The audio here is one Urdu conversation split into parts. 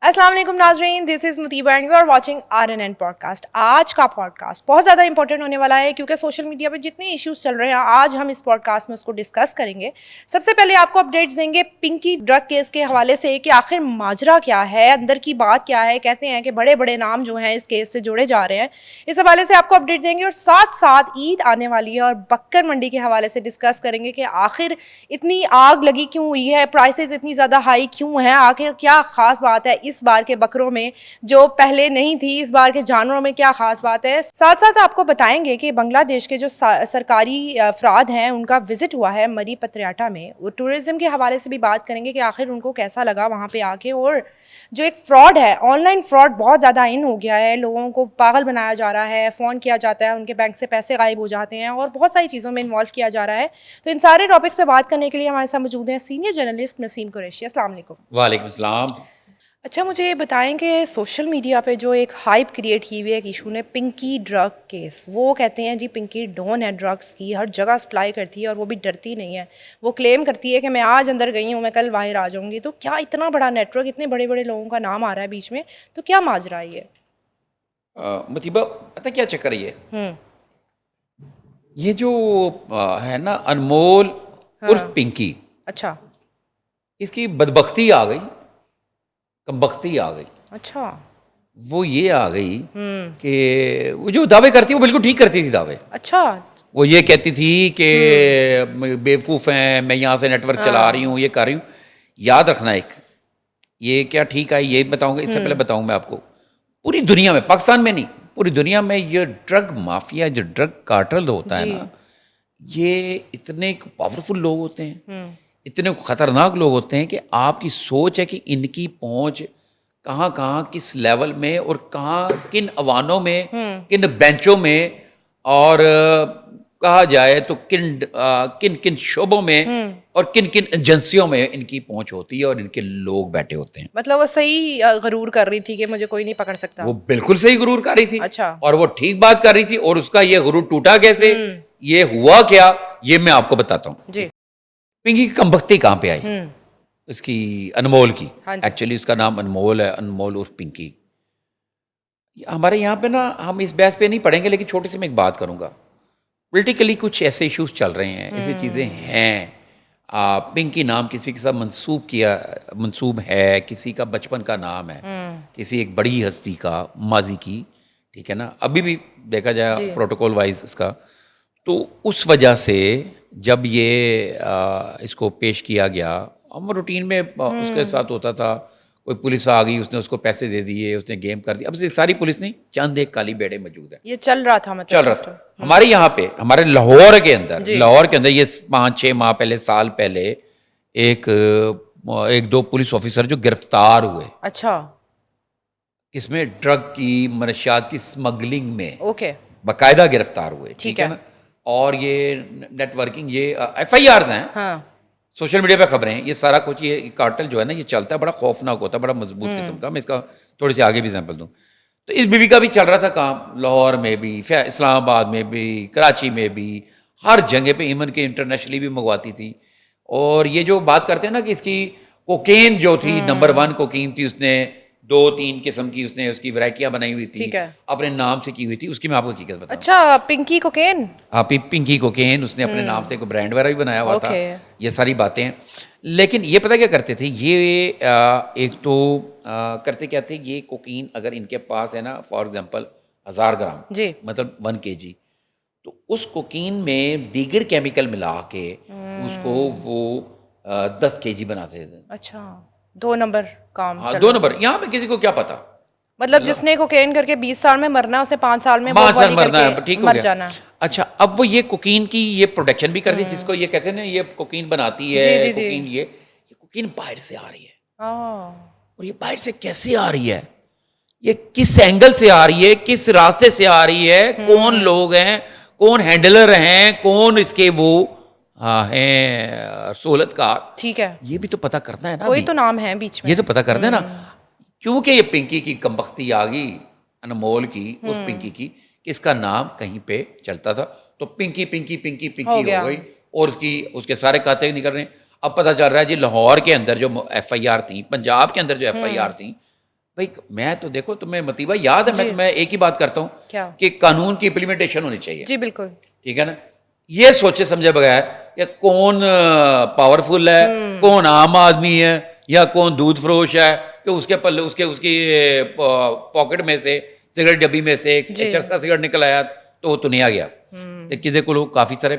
السلام علیکم ناظرین، this is Mutiba and you are watching RNN podcast. آج کا پوڈ کاسٹ بہت زیادہ امپورٹنٹ ہونے والا ہے کیونکہ سوشل میڈیا پہ جتنے ایشوز چل رہے ہیں آج ہم اس پوڈ کاسٹ میں اس کو ڈسکس کریں گے۔ سب سے پہلے آپ کو اپڈیٹس دیں گے پنکی ڈرگ کیس کے حوالے سے کہ آخر ماجرا کیا ہے، اندر کی بات کیا ہے۔ کہتے ہیں کہ بڑے بڑے نام جو ہیں اس کیس سے جوڑے جا رہے ہیں، اس حوالے سے آپ کو اپڈیٹ دیں گے، اور ساتھ ساتھ عید آنے والی ہے اور بکر منڈی کے حوالے سے ڈسکس کریں گے کہ آخر اتنی آگ لگی کیوں ہوئی ہے، پرائسز اتنی زیادہ ہائی کیوں ہیں، آخر کیا خاص بات ہے اس بار کے بکروں میں جو پہلے نہیں تھی، اس بار کے جانوروں میں کیا خاص بات ہے۔ ساتھ ساتھ آپ کو بتائیں گے کہ بنگلہ دیش کے جو سرکاری افراد ہیں ان کا وزٹ ہوا ہے مری پتریاٹا میں، وہ ٹورزم کے حوالے سے بھی بات کریں گے کہ آخر ان کو کیسا لگا وہاں پہ آ کے، اور جو ایک فراڈ ہے، آن لائن فراڈ بہت زیادہ ان ہو گیا ہے، لوگوں کو پاگل بنایا جا رہا ہے، فون کیا جاتا ہے، ان کے بینک سے پیسے غائب ہو جاتے ہیں اور بہت ساری چیزوں میں انوالو کیا جا رہا ہے۔ تو ان سارے ٹاپکس پہ بات کرنے کے لیے ہمارے ساتھ موجود ہیں سینئر جرنلسٹ نسیم قریشی۔ السلام علیکم۔ وعلیکم السلام۔ اچھا، مجھے یہ بتائیں کہ سوشل میڈیا پہ جو ایک ہائپ کریٹ کی ہوئی ہے ایک ایشو نے، پنکی ڈرگ کیس، وہ کہتے ہیں جی پنکی ڈون ہے ڈرگس کی، ہر جگہ سپلائی کرتی ہے اور وہ بھی ڈرتی نہیں ہے۔ وہ کلیم کرتی ہے کہ میں آج اندر گئی ہوں، میں کل باہر آ جاؤں گی۔ تو کیا اتنا بڑا نیٹ ورک، اتنے بڑے بڑے لوگوں کا نام آ رہا ہے بیچ میں، تو کیا ماجرا ہے یہ؟ مطیبہ پتہ کیا چکر یہ جو ہے نا انمول عرف پنکی، اچھا اس کی بدبختی آ گئی، کمبختی آ گئی۔ اچھا وہ یہ آ گئی کہ وہ جو دعوے کرتی ہے وہ بالکل ٹھیک کرتی تھی دعوے۔ اچھا وہ یہ کہتی تھی کہ بیوقوف ہیں، میں یہاں سے نیٹ ورک چلا رہی ہوں، یہ کر رہی ہوں۔ یاد رکھنا، ایک یہ کیا ٹھیک ہے یہ بتاؤں گا، اس سے پہلے بتاؤں میں آپ کو، پوری دنیا میں، پاکستان میں نہیں، پوری دنیا میں یہ ڈرگ مافیا، جو ڈرگ کارٹل ہوتا ہے نا، یہ اتنے پاورفل لوگ ہوتے ہیں، اتنے خطرناک لوگ ہوتے ہیں کہ آپ کی سوچ ہے کہ ان کی پہنچ کہاں کہاں، کس لیول میں، اور کہاں، کن اوانوں میں، کن بینچوں میں، اور کہا جائے تو کن کن شعبوں میں اور کن کن ایجنسیوں میں ان کی پہنچ ہوتی ہے اور ان کے لوگ بیٹھے ہوتے ہیں۔ مطلب وہ صحیح غرور کر رہی تھی کہ مجھے کوئی نہیں پکڑ سکتا۔ وہ بالکل صحیح غرور کر رہی تھی، اچھا، اور وہ ٹھیک بات کر رہی تھی، اور اس کا یہ غرور ٹوٹا کیسے، یہ ہوا کیا، یہ میں آپ کو بتاتا ہوں۔ جی پنکی کی کمبختی کہاں پہ آئی؟ اس کی انمول کی، ایکچولی اس کا نام انمول ہے، انمول عرف پنکی۔ ہمارے یہاں پہ نا، ہم اس بحث پہ نہیں پڑھیں گے، لیکن چھوٹی سی میں ایک بات کروں گا۔ پولیٹیکلی کچھ ایسے ایشوز چل رہے ہیں، ایسی چیزیں ہیں، پنکی نام کسی کے ساتھ منسوب ہے، کسی کا بچپن کا نام ہے، کسی ایک بڑی ہستی کا ماضی کی، ٹھیک ہے نا، ابھی بھی دیکھا جائے پروٹوکول وائز اس کا، تو اس وجہ سے جب یہ اس کو پیش کیا گیا، ہم روٹین میں اس کے ساتھ ہوتا تھا، کوئی پولیس آ گئی، اس نے اس کو پیسے دے دیے، اس نے گیم کر دیا۔ اب ساری پولیس نہیں، چند ایک کالی بیڑے موجود ہیں، یہ چل رہا تھا، مطلب چل رہا تھا۔ ہمارے یہاں پہ، ہمارے لاہور کے اندر یہ 5-6 ماہ پہلے، سال پہلے، ایک دو پولیس آفیسر جو گرفتار ہوئے۔ اچھا، اس میں ڈرگ کی، منشیات کی اسمگلنگ میں اوکے، باقاعدہ گرفتار ہوئے، ٹھیک ہے نا۔ اور یہ نیٹ ورکنگ، یہ FIRs ہیں، سوشل میڈیا پہ خبریں ہیں، یہ سارا کچھ، یہ کارٹل جو ہے نا، یہ چلتا ہے، بڑا خوفناک ہوتا ہے، بڑا مضبوط قسم کا۔ میں اس کا تھوڑی سی آگے بھی ایگزامپل دوں تو اس بیوی کا بھی چل رہا تھا کام، لاہور میں بھی، اسلام آباد میں بھی، کراچی میں بھی، ہر جگہ پہ، ایون کہ انٹرنیشنلی بھی منگواتی تھی۔ اور یہ جو بات کرتے ہیں نا کہ اس کی کوکین جو تھی، نمبر 1 کوکین تھی، اس نے 2-3 قسم کی، اس نے اس کی ورائٹیاں بنائی ہوئی تھی، اپنے نام سے کی ہوئی تھی۔ اس کی میں آپ کو حقیقت بتاؤں۔ اچھا، پنکی کوکین، ہاں، پنکی کوکین، اس نے اپنے نام سے کوئی برانڈ وغیرہ بھی بنایا ہوا تھا، یہ ساری باتیں ہیں۔ لیکن یہ پتہ کیا کرتے تھے یہ، ایک تو کرتے کیا تھے، یہ کوکین اگر ان کے پاس ہے نا، فار ایگزامپل 1000 گرام، مطلب 1 kg، تو اس کوکین میں دیگر کیمیکل ملا کے اس کو وہ 10 kg بناتے تھے۔ اچھا، 2 نمبر کام، ہاں 2 نمبر۔ یہاں پہ کسی کو کیا پتا، مطلب جس نے کوکین کر کے 20 سال میں مرنا ہے، اسے 5 سال میں مرنا ہے، ٹھیک ہو مر گیا۔ جانا۔ اچھا، اب وہ یہ کوکین کی یہ پروڈکشن بھی کرتی ہے، جس کو یہ کہتے ہیں نا، یہ کوکین بناتی ہے، کوکین، یہ کوکین باہر سے آ رہی ہے۔ اور یہ باہر سے کیسے آ رہی ہے، یہ کس اینگل سے آ رہی ہے، کس راستے سے آ رہی ہے، کون لوگ ہیں، کون ہینڈلر ہیں، کون اس کے وہ ہیں سہولت کار، ٹھیک ہے، یہ بھی تو پتہ کرنا ہے نا، کوئی تو نام ہے بیچ میں، یہ تو پتہ کرنا ہے نا۔ کیونکہ یہ پنکی کی کمبختی آ گئی، انمول کی، اس پنکی کی، کہ اس کا نام کہیں پہ چلتا تھا، تو پنکی پنکی پنکی پنکی ہو گئی، اور اس کے سارے کھاتے نکل رہے ہیں۔ اب پتہ چل رہا ہے جی لاہور کے اندر جو FIR تھیں، پنجاب کے اندر جو FIR تھیں، بھائی میں تو دیکھو تمہیں مطیبہ یاد ہے میں تمہیں ایک ہی بات کرتا ہوں کیا کہ قانون کی امپلیمنٹیشن ہونی چاہیے. جی بالکل ٹھیک ہے نا. یہ سوچے سمجھے بغیر کہ کون پاورفل ہے, کون عام آدمی ہے, یا کون دودھ فروش ہے, کہ اس کے پلے اس کی پاکٹ میں سے سگریٹ ڈبی میں سے ایک ایچرس کا سگریٹ نکل آیا تو وہ تو نہیں آ گیا. کسی کو لوگ کافی سارے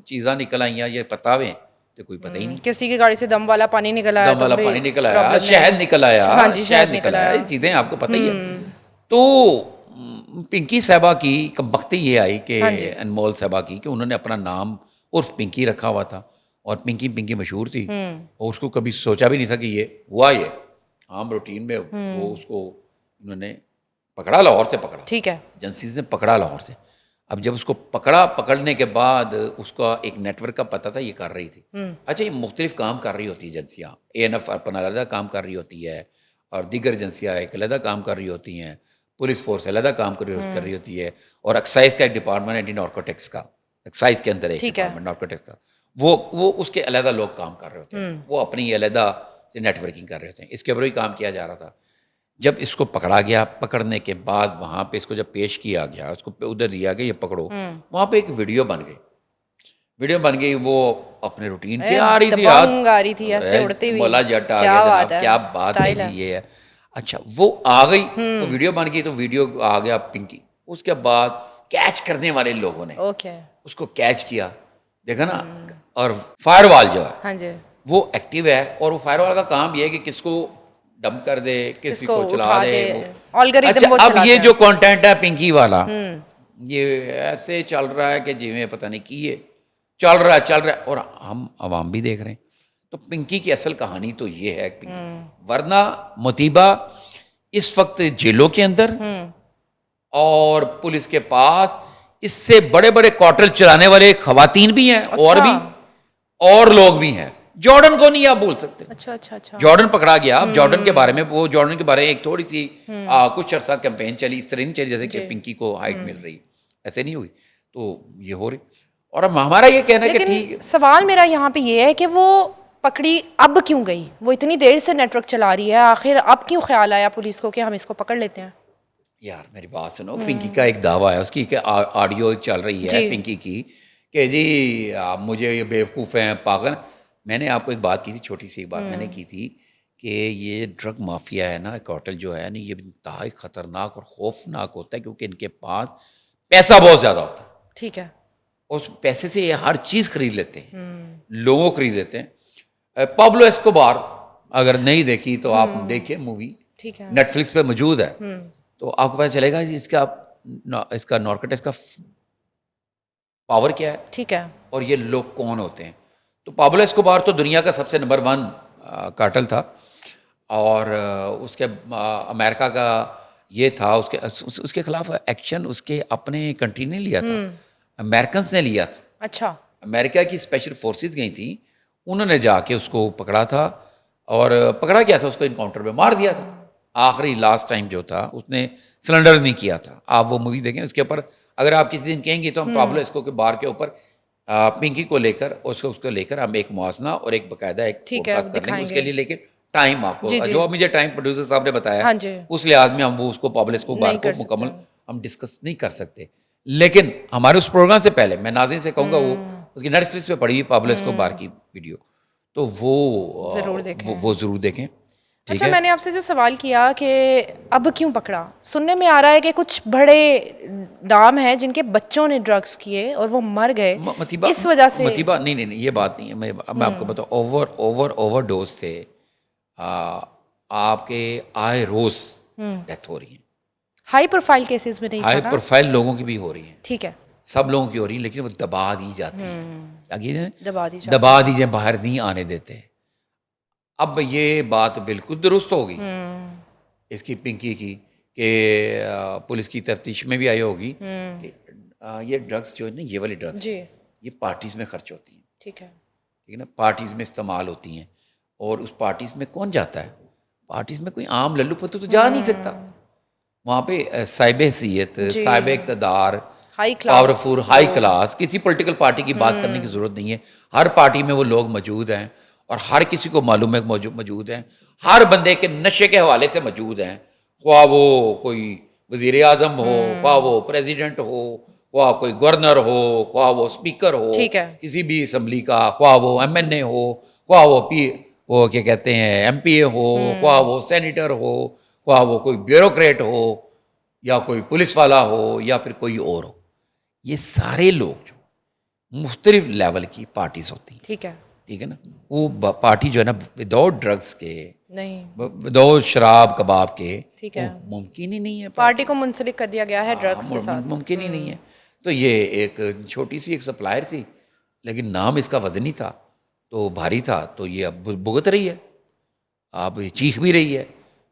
چیزاں نکل آئی ہیں, یہ پتا ہوئے تو کوئی پتہ ہی نہیں. کسی کی گاڑی سے دم والا پانی نکل آیا, دم والا پانی نکل آیا, شہد نکل آیا, شہد نکل آیا, یہ چیزیں آپ کو پتہ ہی ہے. تو پنکی صاحبہ کی کمبختی یہ آئی کہ انمول صاحبہ کی کہ انہوں نے اپنا نام عرف پنکی رکھا ہوا تھا, اور پنکی مشہور تھی, اور اس کو کبھی سوچا بھی نہیں تھا کہ یہ ہوا. یہ عام روٹین میں وہ اس کو انہوں نے پکڑا, لاہور سے پکڑا, ٹھیک ہے, ایجنسیز نے پکڑا لاہور سے. اب جب اس کو پکڑنے کے بعد اس کا ایک نیٹ ورک کا پتہ تھا, یہ کر رہی تھی. اچھا, یہ مختلف کام کر رہی ہوتی ہے ایجنسیاں, ANF اپنا علیحدہ کام کر رہی ہوتی ہے, اور دیگر ایجنسیاں ایک علیحدہ کام کر رہی ہوتی ہیں, پولیس فورس علیحدہ کام کر رہی ہوتی ہے, اور ایکسائز کا ایک ڈپارٹمنٹ اینٹی نارکوٹکس کا, ایکسائز کے اندر ایک ڈپارٹمنٹ نارکوٹکس کا, وہ اس کے علیحدہ لوگ کام کر رہے ہوتے ہیں, وہ اپنی علیحدہ سے نیٹ ورکنگ کر رہے ہوتے ہیں. اس کے اوپر ہی کام کیا جا رہا تھا. جب اس کو پکڑا گیا, پکڑنے کے بعد وہاں پہ اس کو جب پیش کیا گیا, اس کو ادھر دیا گیا یہ پکڑو, وہاں پہ ایک ویڈیو بن گئی. وہ اپنے روٹین پہ آ رہی تھی ایسے اڑتی ہوئی, مولا جٹ آ گیا جناب, کیا بات ہے یہ ہے. اچھا, وہ آ گئی تو ویڈیو بن گئی, تو ویڈیو آ گیا پنکی. اس کے بعد کیچ کرنے والے لوگوں نے اس کو کیچ کیا, دیکھا نا. اور فائر وال جو ہے وہ ایکٹیو ہے, اور وہ فائر وال کا کام یہ ہے کہ کس کو ڈمپ کر دے, کسی کو چلا دے. اچھا, اب یہ جو کانٹینٹ ہے پنکی والا, یہ ایسے چل رہا ہے کہ جی میں پتہ نہیں کی ہے, چل رہا ہے, اور ہم عوام بھی دیکھ رہے ہیں. تو پنکی کی اصل کہانی تو یہ ہے ورنہ مطیبہ اس وقت جیلوں کے اندر اور پولیس کے پاس اس سے بڑے بڑے کوارٹل چلانے والے خواتین بھی ہیں, اور لوگ بھی ہیں. جارڈن کو نہیں آپ بول سکتے. اچھا. جارڈن پکڑا گیا. اب جارڈن کے بارے میں ایک تھوڑی سی کچھ عرصہ کیمپین چلی, اس طرح نہیں چلی جیسے کہ پنکی کو ہائٹ مل رہی, ایسے نہیں ہوئی. تو یہ ہو رہی, اور اب ہمارا یہ کہنا ہے کہ ٹھیک. سوال میرا یہاں پہ یہ ہے کہ وہ پکڑی اب کیوں گئی, وہ اتنی دیر سے نیٹ ورک چلا رہی ہے, آخر اب کیوں خیال آیا پولیس کو کہ ہم اس کو پکڑ لیتے ہیں؟ یار میری بات سنو, پنکی کا ایک دعویٰ ہے, اس کی آڈیو ایک چل رہی ہے پنکی کی کہ جی مجھے یہ بیوقوف ہیں پاگل. میں نے آپ کو ایک بات کی تھی, چھوٹی سی ایک بات میں نے کی تھی کہ یہ ڈرگ مافیا ہے نا, کارٹل جو ہے نا, یہ انتہائی خطرناک اور خوفناک ہوتا ہے, کیونکہ ان کے پاس پیسہ بہت زیادہ ہوتا ہے. ٹھیک ہے. اس پیسے سے یہ ہر چیز خرید لیتے ہیں, لوگوں خرید لیتے ہیں. پابلو اسکوبار اگر نہیں دیکھی تو آپ دیکھیں مووی, نیٹ فلکس پہ موجود ہے, تو آپ کو پتہ چلے گا اس کا نارکوٹکس کا پاور کیا ہے. ٹھیک ہے. اور یہ لوگ کون ہوتے ہیں. تو پابلو اسکوبار تو دنیا کا سب سے نمبر 1 کارٹل تھا, اور اس کے امریکہ کا یہ تھا, اس کے خلاف ایکشن اس کے اپنے کنٹری نے لیا تھا, امریکنز نے لیا تھا. اچھا. امریکہ کی اسپیشل فورسز گئی تھیں, انہوں نے جا کے اس کو پکڑا تھا, اور پکڑا گیا تھا, اس کو انکاؤنٹر میں مار دیا تھا. آخری لاسٹ ٹائم جو تھا اس نے سلنڈر نہیں کیا تھا. آپ وہ مووی دیکھیں, اس کے اوپر اگر آپ کسی دن کہیں گے تو ہم پابلو اسکوبار کے اوپر پنکی کو لے کر اس کو لے کر ہم ایک موازنہ اور ایک باقاعدہ ایک پوڈکاسٹ کر لیں گے. اس کے لیے لیکن ٹائم آپ کو جو مجھے ٹائم پروڈیوسر صاحب نے بتایا اس لحاظ میں ہم وہ اس کو پابلو اسکوبار کو مکمل ہم ڈسکس نہیں کر سکتے. لیکن ہمارے اس پروگرام سے پہلے میں ناظرین سے کہوں گا وہ اس کی نیٹ فلکس پہ پڑی ہوئی پابلو اسکوبار کی ویڈیو, تو وہ ضرور دیکھیں. اچھا, میں نے آپ سے جو سوال کیا کہ اب کیوں پکڑا, سننے میں آ رہا ہے کہ کچھ بڑے نام ہیں جن کے بچوں نے ڈرگس کیے اور وہ مر گئے اس وجہ سے. مطیبہ نہیں, یہ بات نہیں ہے. میں آپ کو بتاؤں, اوور ڈوز سے آپ کے آئے روز ڈیتھ ہو رہی ہیں. ہائی پروفائل کیسز میں نہیں, ہائی پروفائل لوگوں کی بھی ہو رہی ہیں. ٹھیک ہے. سب لوگوں کی ہو رہی ہیں, لیکن وہ دبا دی جاتی ہیں, دبا دیجیے, باہر نہیں آنے دیتے. اب یہ بات بالکل درست ہوگی اس کی پنکی کی کہ پولیس کی تفتیش میں بھی آئی ہوگی کہ یہ ڈرگس جو ہے نا, یہ والی ڈرگس یہ پارٹیز میں خرچ ہوتی ہیں. ٹھیک ہے نا, پارٹیز میں استعمال ہوتی ہیں, اور اس پارٹیز میں کون جاتا ہے؟ پارٹیز میں کوئی عام للو پتو تو جا نہیں سکتا. وہاں پہ صاحب حیثیت, صاحب اقتدار, پاورفل, ہائی کلاس, کسی پولیٹیکل پارٹی کی بات کرنے کی ضرورت نہیں ہے. ہر پارٹی میں وہ لوگ موجود ہیں, اور ہر کسی کو معلوم ہے موجود ہیں, ہر بندے کے نشے کے حوالے سے موجود ہیں, خواہ وہ کوئی وزیر اعظم ہو, خواہ وہ پریزیڈنٹ ہو, خواہ کوئی گورنر ہو, خواہ وہ اسپیکر ہو کسی بھی اسمبلی کا, خواہ وہ ایم این اے ہو, خواہ وہ کیا کہتے ہیں ایم پی اے ہو, خواہ وہ سینیٹر ہو, خواہ وہ کوئی بیوروکریٹ ہو, یا کوئی پولیس والا ہو, یا پھر کوئی اور ہو, یہ سارے لوگ جو مختلف لیول کی پارٹیز ہوتی ہیں, ٹھیک ہے نا, وہ پارٹی جو ہے نا وداؤٹ ڈرگس کے, وداؤٹ شراب کباب کے, ممکن ہی نہیں ہے. پارٹی کو منسلک کر دیا گیا ہے ڈرگس کے ساتھ, ممکن ہی نہیں ہے. تو یہ ایک چھوٹی سی ایک سپلائر تھی, لیکن نام اس کا وزنی تھا, تو بھاری تھا, تو یہ اب بھگت رہی ہے, آپ چیخ بھی رہی ہے,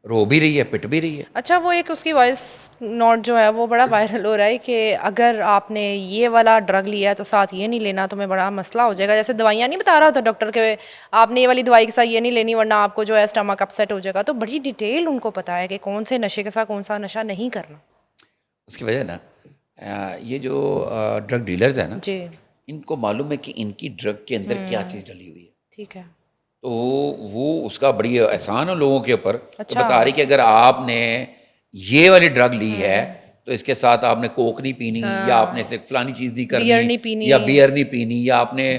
رو بھی رہی ہے, پٹ بھی رہی ہے. اچھا, وہ ایک اس کی وائس نوٹ جو ہے وہ بڑا وائرل ہو رہا ہے کہ اگر آپ نے یہ والا ڈرگ لیا ہے تو ساتھ یہ نہیں لینا, تمہیں بڑا مسئلہ ہو جائے گا. جیسے دوائیاں نہیں بتا رہا ہوتا ڈاکٹر کہ آپ نے یہ والی دوائی کے ساتھ یہ نہیں لینی ورنہ آپ کو جو ہے اسٹمک اپسیٹ ہو جائے گا. تو بڑی ڈیٹیل ان کو پتا ہے کہ کون سے نشے کے ساتھ کون سا نشہ نہیں کرنا. اس کی وجہ نا یہ جو ڈرگ ڈیلرز ہیں نا, جی, ان کو معلوم ہے کہ ان کی ڈرگ کے اندر کیا چیز ڈلی ہوئی ہے. ٹھیک ہے, تو وہ اس کا بڑی احسان ہے لوگوں کے اوپر, تو بتا رہی کہ اگر آپ نے یہ والی ڈرگ لی ہے تو اس کے ساتھ آپ نے کوک نہیں پینی, یا آپ نے فلانی چیز نہیں کرنی, یا بیئر نہیں پینی, یا آپ نے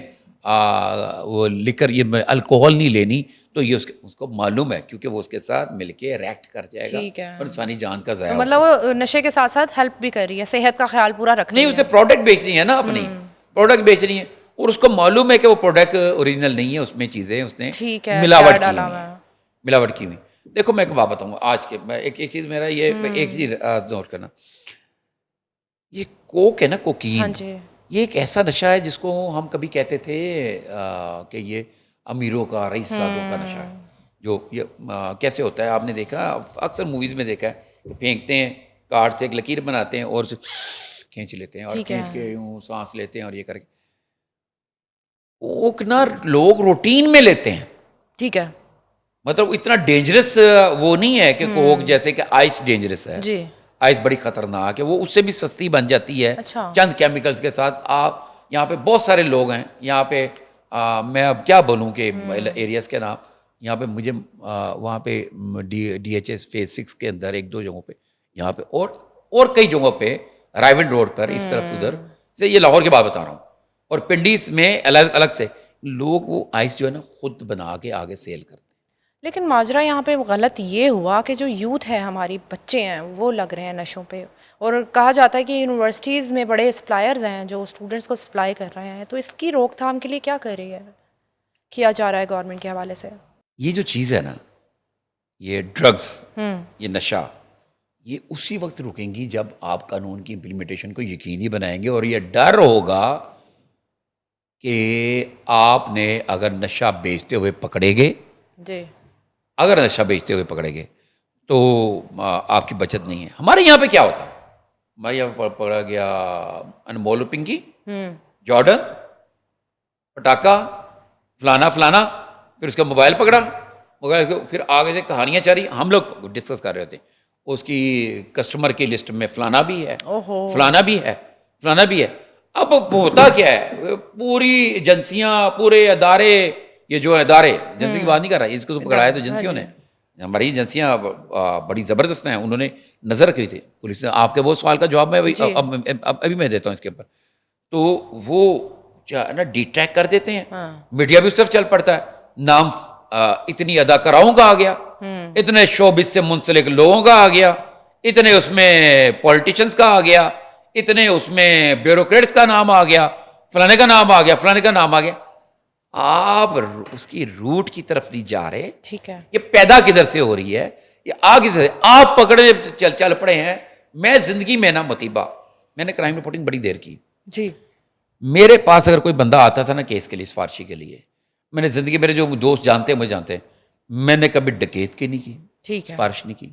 وہ لکر یہ الکوہل نہیں لینی. تو یہ اس کو معلوم ہے, کیونکہ وہ اس کے ساتھ مل کے ریئیکٹ کر جائے گا اور انسانی جان کا ضائع. مطلب وہ نشے کے ساتھ ساتھ ہیلپ بھی کر رہی ہے, صحت کا خیال پورا رکھ رہی ہے. نہیں, اسے پروڈکٹ بیچنی ہے نا, اپنی پروڈکٹ بیچنی ہے, اور اس کو معلوم ہے کہ وہ پروڈکٹ اوریجنل نہیں ہے, اس میں چیزیں اس نے ملاوٹ کی ہوئی. دیکھو میں ایک بات بتاؤں گا آج کے, میں ایک چیز میرا یہ ایک چیز نوٹ کرنا, یہ کوک ہے نا, کوکین, یہ ایک ایسا نشہ ہے جس کو ہم کبھی کہتے تھے کہ یہ امیروں کا, رئیس زادوں کا نشہ ہے. جو یہ کیسے ہوتا ہے, آپ نے دیکھا اکثر موویز میں دیکھا ہے کہ پھینکتے ہیں کارڈ سے ایک لکیر بناتے ہیں اور کھینچ لیتے ہیں, اور کھینچ کے یوں سانس لیتے ہیں, اور یہ کر کے کوک نا لوگ روٹین میں لیتے ہیں. ٹھیک ہے, مطلب اتنا ڈینجرس وہ نہیں ہے کہ کوک جیسے کہ آئس ڈینجرس ہے. جی, آئس بڑی خطرناک ہے, وہ اس سے بھی سستی بن جاتی ہے چند کیمیکلز کے ساتھ. آپ یہاں پہ بہت سارے لوگ ہیں یہاں پہ, میں اب کیا بولوں کہ ایریاز کے نام, یہاں پہ مجھے وہاں پہ ڈی ایچ ایس فیز 6 کے اندر ایک دو جگہوں پہ, یہاں پہ اور کئی جگہوں پہ رائیون روڈ پر اس طرف ادھر سے, یہ لاہور کی بات بتا رہا ہوں, اور پنڈیس میں الگ سے لوگ وہ آئس جو ہے نا خود بنا کے آگے سیل کرتے ہیں. لیکن ماجرا یہاں پہ غلط یہ ہوا کہ جو یوتھ ہے, ہماری بچے ہیں, وہ لگ رہے ہیں نشوں پہ, اور کہا جاتا ہے کہ یونیورسٹیز میں بڑے سپلائرز ہیں جو اسٹوڈنٹس کو سپلائی کر رہے ہیں. تو اس کی روک تھام کے لیے کیا کر رہی ہے, کیا جا رہا ہے گورنمنٹ کے حوالے سے؟ یہ جو چیز ہے نا, یہ ڈرگس, یہ نشہ, یہ اسی وقت رکیں گی جب آپ قانون کی امپلیمنٹیشن کو یقینی بنائیں گے, اور یہ ڈر ہوگا کہ آپ نے اگر نشہ بیچتے ہوئے پکڑے گئے, جی, اگر نشہ بیچتے ہوئے پکڑے گئے تو آپ کی بچت نہیں ہے. ہمارے یہاں پہ کیا ہوتا ہے, ہمارے یہاں پہ پکڑا گیا انمول پنکی, جارڈن, پٹاکا, فلانا, پھر اس کا موبائل پکڑا, موبائل پھر آگے سے کہانیاں چاری. ہم لوگ ڈسکس کر رہے تھے, اس کی کسٹمر کی لسٹ میں فلانا بھی ہے, فلانا بھی ہے. اب ہوتا کیا ہے, پوری ایجنسیاں, پورے ادارے, یہ جو ادارے, ایجنسی کی بات نہیں کر رہا, اس کو تو پکڑایا تو ایجنسیوں نے, ہماری ایجنسیاں بڑی زبردست ہیں, انہوں نے نظر رکھی تھی. پولیس نے آپ کے وہ سوال کا جواب میں ابھی میں دیتا ہوں اس کے اوپر. تو وہ کیا ہے نا, ڈیٹیکٹ کر دیتے ہیں, میڈیا بھی اس طرف چل پڑتا ہے, نام اتنی اداکاروں کا آ گیا, اتنے شوبز سے منسلک لوگوں کا آ گیا, اتنے اس میں پولیٹیشنز کا آ گیا, اتنے اس میں بیوروکریٹس کا نام آ گیا, فلانے کا نام آ گیا. آپ اس کی روٹ کی طرف نہیں جا رہے. ٹھیک ہے, یہ پیدا کدھر سے ہو رہی ہے, یہ آگے سے آپ پکڑے چل پڑے ہیں. میں زندگی میں نا مطیبہ, میں نے کرائم رپورٹنگ بڑی دیر کی. جی, میرے پاس اگر کوئی بندہ آتا تھا نا کیس کے لیے, سفارشی کے لیے, میں نے زندگی, میرے جو دوست جانتے ہیں مجھے جانتے ہیں, میں نے کبھی ڈکیت کی نہیں کی, سفارش نہیں کی,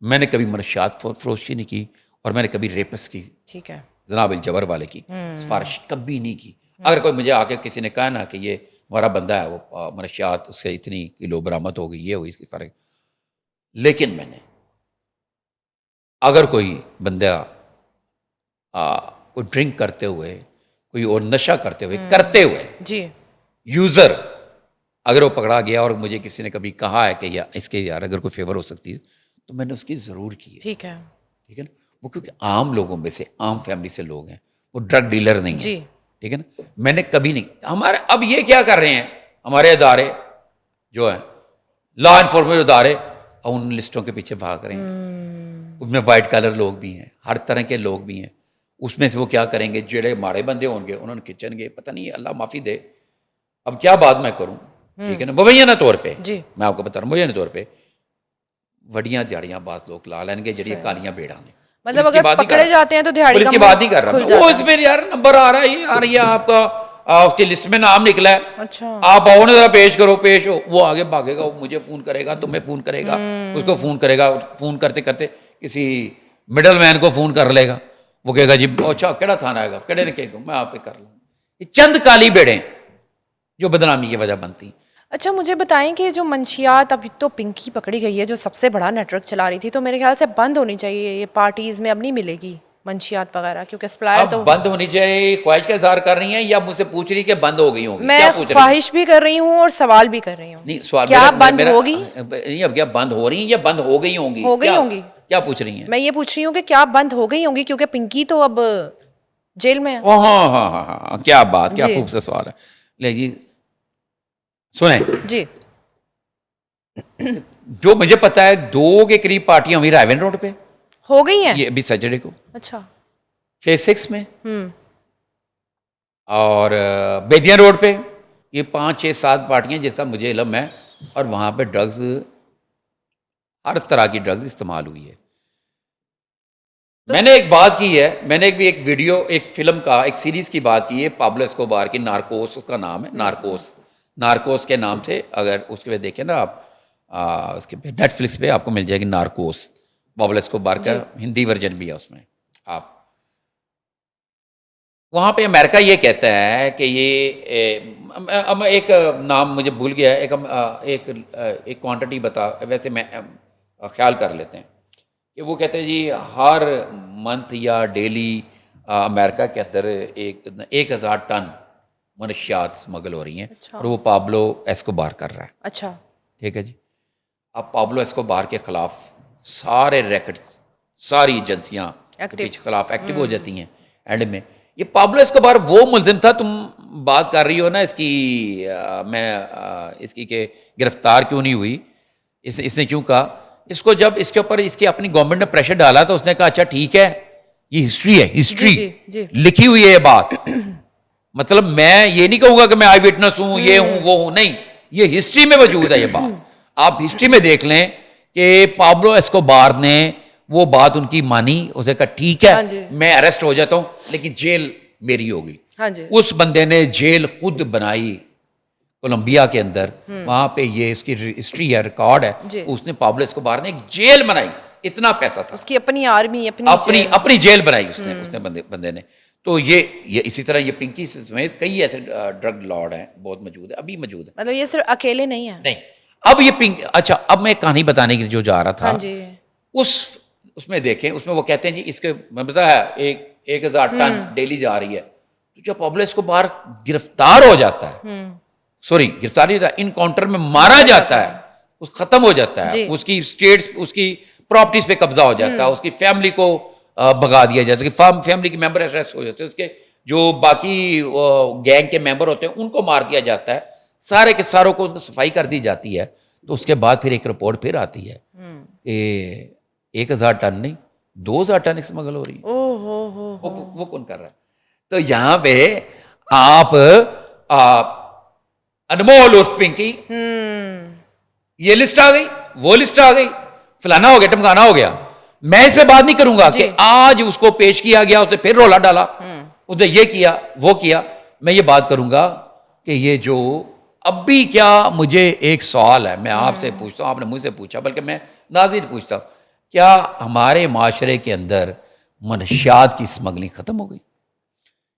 میں نے کبھی منشیات فروشی نہیں کی, اور میں نے کبھی ریپس کی, ٹھیک ہے, جناب الجبر والے کی سفارش کبھی نہیں کی. اگر کوئی مجھے آ کے کسی نے کہا نا کہ یہ ہمارا بندہ ہے, وہ منشیات اس سے اتنی کلو برآمد ہو گئی, یہ ہوئی, اس کی فرق. لیکن میں نے اگر کوئی بندہ کوئی ڈرنک کرتے ہوئے, کوئی اور نشہ کرتے ہوئے جی, یوزر اگر وہ پکڑا گیا, اور مجھے کسی نے کبھی کہا ہے کہ اس کے یار اگر کوئی فیور ہو سکتی ہے, تو میں نے اس کی ضرور کی ہے. ٹھیک ہے. ٹھیک ہے نا. وہ کیونکہ عام لوگوں میں سے, عام فیملی سے لوگ ہیں, وہ ڈرگ ڈیلر نہیں ہیں. جی. ٹھیک ہے نا. میں نے کبھی نہیں, ہمارے اب یہ کیا کر رہے ہیں ہمارے ادارے جو ہیں لا انفارمیشن ادارے, ان لسٹوں کے پیچھے بھاگ رہے ہیں. اس میں وائٹ کلر لوگ بھی ہیں, ہر طرح کے لوگ بھی ہیں. اس میں سے وہ کیا کریں گے, جڑے ہمارے بندے ہوں گے انہوں نے کھچن گے, پتہ نہیں اللہ معافی دے. اب کیا بات میں کروں, ٹھیک ہے نا, مبینہ طور پہ میں آپ کو بتا رہا ہوں, مبینہ طور پہ وڈیاں دیہڑیاں بعض لوگ لا لیں گے جڑی کالیاں بیڑاں نے. مطلب اگر پکڑے جاتے ہیں تو دیہڑی پولیس کی بات نہیں کر رہا, وہ اس میں یار نمبر آ رہا ہے, یہ آ رہی ہے آپ کا, اس کی لسٹ میں نام نکلا ہے, اچھا آپ آؤ نا ذرا پیش کرو, پیش ہو, وہ آگے بھاگے گا, وہ مجھے فون کرے گا, تمہیں فون کرے گا, اس کو فون کرے گا, فون کرتے کرتے کسی مڈل مین کو فون کر لے گا, وہ کہے گا جی اچھا کہڑا تھانہ آئے گا, کہڑے نے کہے گا میں آپ پہ کر لوں. یہ چند کالی بیڑیں جو بدنامی کی وجہ بنتی ہیں. اچھا مجھے بتائیں کہ جو منشیات, اب تو پنکی پکڑی گئی ہے جو سب سے بڑا نیٹ ورک چلا رہی تھی, تو میرے خیال سے بند ہونی چاہیے یہ پارٹیز میں, اب نہیں ملے گی منشیات وغیرہ, کیونکہ سپلائر تو بند ہونی چاہیے. خواہش کا اظہار کر رہی ہیں یا مجھ سے پوچھ رہی کہ بند ہو گئی ہوں گی؟ میں خواہش بھی کر رہی ہوں اور سوال بھی کر رہی ہوں. نہیں سوال کیا بند ہوگی؟ نہیں, اب کیا بند ہو رہی ہیں یا بند ہو گئی ہوں گی؟ ہو گئی ہوں گی. کیا پوچھ رہی ہیں؟ میں یہ پوچھ رہی ہوں کہ کیا بند ہو گئی ہوں گی, کیونکہ پنکی تو اب جیل میں ہے. ہاں ہاں ہاں ہاں, کیا بات, کیا خوبصورت سوال ہے. لے جی سنیں جی, جو مجھے پتا ہے 2 کے قریب پارٹیاں ہوئی رائیون روڈ پہ ہو گئی ہیں یہ ابھی سیٹرڈے کو. اچھا. فیز 6 میں اور بیدیا روڈ پہ, یہ 5 6 7 پارٹیاں جس کا مجھے علم ہے, اور وہاں پہ ڈرگز, ہر طرح کی ڈرگز استعمال ہوئی ہے. میں نے ایک بات کی ہے, میں نے ایک ویڈیو, ایک فلم کا, ایک سیریز کی بات کی ہے, پابلو اسکوبار کی, نارکوس اس کا نام ہے, نارکوس کے نام سے, اگر اس کے دیکھیں نا آپ, اس کے پہ نیٹ فلکس پہ آپ کو مل جائے گی نارکوس, پابلو اسکوبار کا ہندی ورژن بھی ہے اس میں. آپ وہاں پہ امریکہ یہ کہتا ہے کہ یہ ایک نام مجھے بھول گیا ہے, ایک کوانٹٹی بتا, ویسے میں خیال کر لیتے ہیں کہ وہ کہتے ہیں جی ہر منتھ یا ڈیلی امریکہ کے اندر 1000 ٹن منشیات اسمگل ہو رہی ہیں, اور وہ پابلو ایسکوبار کر رہا ہے. اچھا ٹھیک ہے جی. اب پابلو ایسکوبار کے خلاف سارے ریکٹ, ساری ایجنسیاں کے خلاف ایکٹیو ہو جاتی ہیں. اینڈ میں یہ پابلو ایسکوبار وہ ملزم تھا, تم بات کر رہی ہو نا اس کی, میں اس کی کہ گرفتار کیوں نہیں ہوئی, اس نے کیوں کہا, اس کو جب اس کے اوپر اس کی اپنی گورنمنٹ نے پریشر ڈالا تو اس نے کہا اچھا ٹھیک ہے, یہ ہسٹری ہے, ہسٹری لکھی ہوئی ہے یہ بات, مطلب میں یہ نہیں کہوں گا کہ میں آئی وٹنس ہوں, یہ ہوں وہ ہوں, نہیں, یہ ہسٹری میں موجود ہے یہ بات. آپ ہسٹری میں دیکھ لیں کہ پابلو ایسکوبار نے وہ بات ان کی مانی, اسے کہا ٹھیک ہے میں اریسٹ ہو جاتا ہوں لیکن جیل میری ہوگی. اس بندے نے جیل خود بنائی کولمبیا کے اندر, وہاں پہ یہ اس کی ہسٹری ہے, ریکارڈ ہے, اس نے پابلو ایسکوبار نے ایک جیل بنائی, اتنا پیسہ تھا, اس کی اپنی آرمی, اپنی جیل بنائی اس نے بندے نے. تو یہ اسی طرح یہ پنکی سمیت کئی ایسے ڈرگ لارڈ ہیں, بہت موجود ہے, ابھی موجود ہے. مطلب یہ صرف اکیلے نہیں ہیں. نہیں, اب یہ اچھا, اب میں کہانی بتانے کے جو جا رہا تھا, اس میں دیکھیں, اس میں وہ کہتے ہیں جی اس کے میں بتا ہے 1000 ٹن ڈیلی جا رہی ہے. تو جب پابلو ایسکوبار گرفتار ہو جاتا ہے, سوری گرفتار نہیں ہوتا, انکاؤنٹر میں مارا جاتا ہے, اس ختم ہو جاتا ہے, اس کی اسٹیٹس, اس کی پراپرٹیز پہ قبضہ ہو جاتا ہے, اس کی فیملی کو بھگا دیا جاتا ہے, کہ فیملی کے ممبر اریسٹ ہو جاتے ہیں, اس کے جو باقی گینگ کے ممبر ہوتے ہیں ان کو مار دیا جاتا ہے, سارے کے ساروں کو صفائی کر دی جاتی ہے. تو اس کے بعد پھر ایک رپورٹ پھر آتی ہے کہ 1000 ٹن نہیں 2000 ٹن اسمگل ہو رہی ہے. وہ کون کر رہا ہے؟ تو یہاں پہ آپ انمول اور پنکی, یہ لسٹ آ گئی, وہ لسٹ آ گئی, فلانا ہو گیا, ٹمکانا ہو گیا. میں اس پہ بات نہیں کروں گا کہ آج اس کو پیش کیا گیا, اس نے پھر رولا ڈالا, اس نے یہ کیا وہ کیا. میں یہ بات کروں گا کہ یہ جو اب بھی, کیا مجھے ایک سوال ہے, میں آپ سے پوچھتا ہوں, آپ نے مجھ سے پوچھا, بلکہ میں ناظرین پوچھتا ہوں, کیا ہمارے معاشرے کے اندر منشیات کی اسمگلنگ ختم ہو گئی؟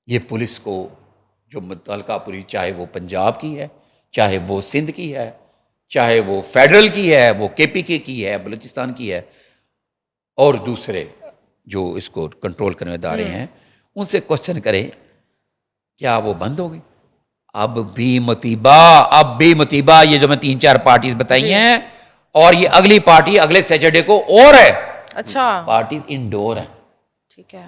یہ پولیس کو جو متعلقہ پولیس, چاہے وہ پنجاب کی ہے, چاہے وہ سندھ کی ہے, چاہے وہ فیڈرل کی ہے, وہ KPK کی ہے, بلوچستان کی ہے, اور دوسرے جو اس کو کنٹرول کرنے ادارے ہیں, ان سے کوشچن کریں کیا وہ بند ہو گئی؟ اب بھی متیبہ یہ جو میں 3 4 پارٹیز بتائی ہیں, اور یہ اگلی پارٹی اگلے سیٹرڈے کو اور ہے. اچھا, پارٹیز انڈور ہیں, ٹھیک ہے.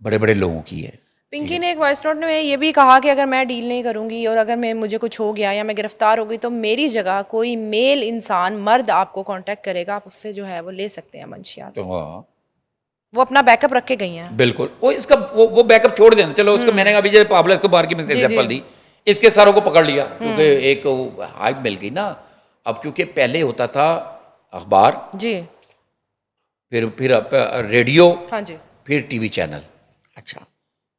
بڑے بڑے لوگوں کی ہے. پنکی نے ایک وائس نوٹ میں یہ بھی کہا کہ اگر میں ڈیل نہیں کروں گی اور اگر مجھے کچھ ہو گیا یا میں گرفتار ہو گئی تو میری جگہ کوئی میل انسان مرد آپ کو کانٹیکٹ کرے گا, آپ اس سے جو ہے وہ لے سکتے ہیں منشیات. تو ہاں وہ اپنا بیک اپ رکھ کے گئی ہیں. بالکل, وہ اس کا وہ بیک اپ چھوڑ دینا. چلو اس کو میں نے ابھی جو پابلو اسکوبار کی ایگزامپل دی, اس کے ساروں کو پکڑ لیا کیونکہ ایک ہائپ مل گئی نا. اب کیونکہ پہلے ہوتا تھا اخبار, جی, پھر ریڈیو, ہاں جی, پھر ٹی وی چینل. اچھا,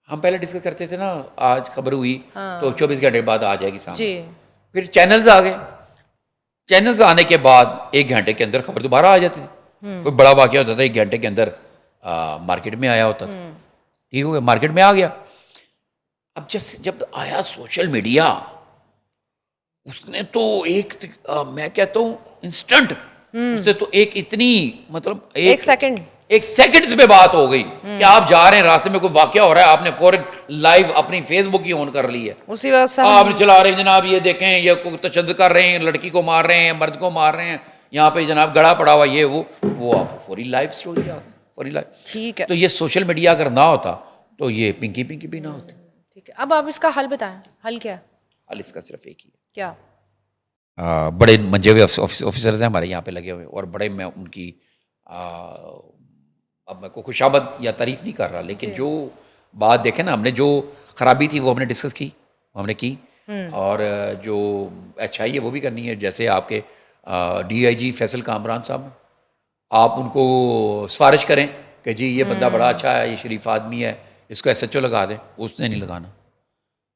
ہم پہلے ڈسکس کرتے تھے نا, آج خبر ہوئی تو 24 گھنٹے بعد آ جائے گی سامنے. جی, پھر چینلز آ گئے, چینلز آنے کے بعد 1 گھنٹے کے اندر خبر دوبارہ آ جاتی تھی. کوئی بڑا واقعہ ہوتا تھا 1 گھنٹے کے اندر مارکیٹ میں آیا ہوتا تھا. ٹھیک ہو گیا, مارکیٹ میں آ گیا. اب جب آیا سوشل میڈیا, اس نے تو ایک میں کہتا ہوں انسٹنٹ, اس نے تو ایک اتنی مطلب ایک سیکنڈز میں بات ہو گئی کہ آپ جا رہے ہیں راستے میں کوئی واقعہ ہو رہا ہے, آپ نے فوراً لائیو اپنی فیس بک ہی آن کر لی ہے, اسی وقت آپ چلا رہے ہیں جناب, یہ دیکھیں یہ تشدد کر رہے ہیں, لڑکی کو مار رہے ہیں, مرد کو مار رہے ہیں, یہاں پہ جناب گڑا پڑا ہوا یہ وہ آپ فوری لائیو اسٹوری آ گئی, فوری لائیو. ٹھیک ہے. تو یہ سوشل میڈیا اگر نہ ہوتا تو یہ پنکی بھی نہ ہوتی. ٹھیک ہے, اب آپ اس کا حل بتائیں. حل کیا؟ حل اس کا صرف ایک ہی ہے. کیا؟ بڑے منجے ہوئے آفیسرز ہیں ہمارے یہاں پہ لگے ہوئے, اور بڑے میں ان کی اب میں کوئی خوشامد یا تعریف نہیں کر رہا, لیکن جو بات دیکھیں نا, ہم نے جو خرابی تھی وہ ہم نے ڈسکس کی, ہم نے کی, اور جو اچھائی ہے وہ بھی کرنی ہے. جیسے آپ کے ڈی آئی جی فیصل کامران صاحب, آپ ان کو سفارش کریں کہ جی یہ بندہ بڑا اچھا ہے, یہ شریف آدمی ہے, اس کو ایس ایچ او لگا دیں. اس نے نہیں لگانا.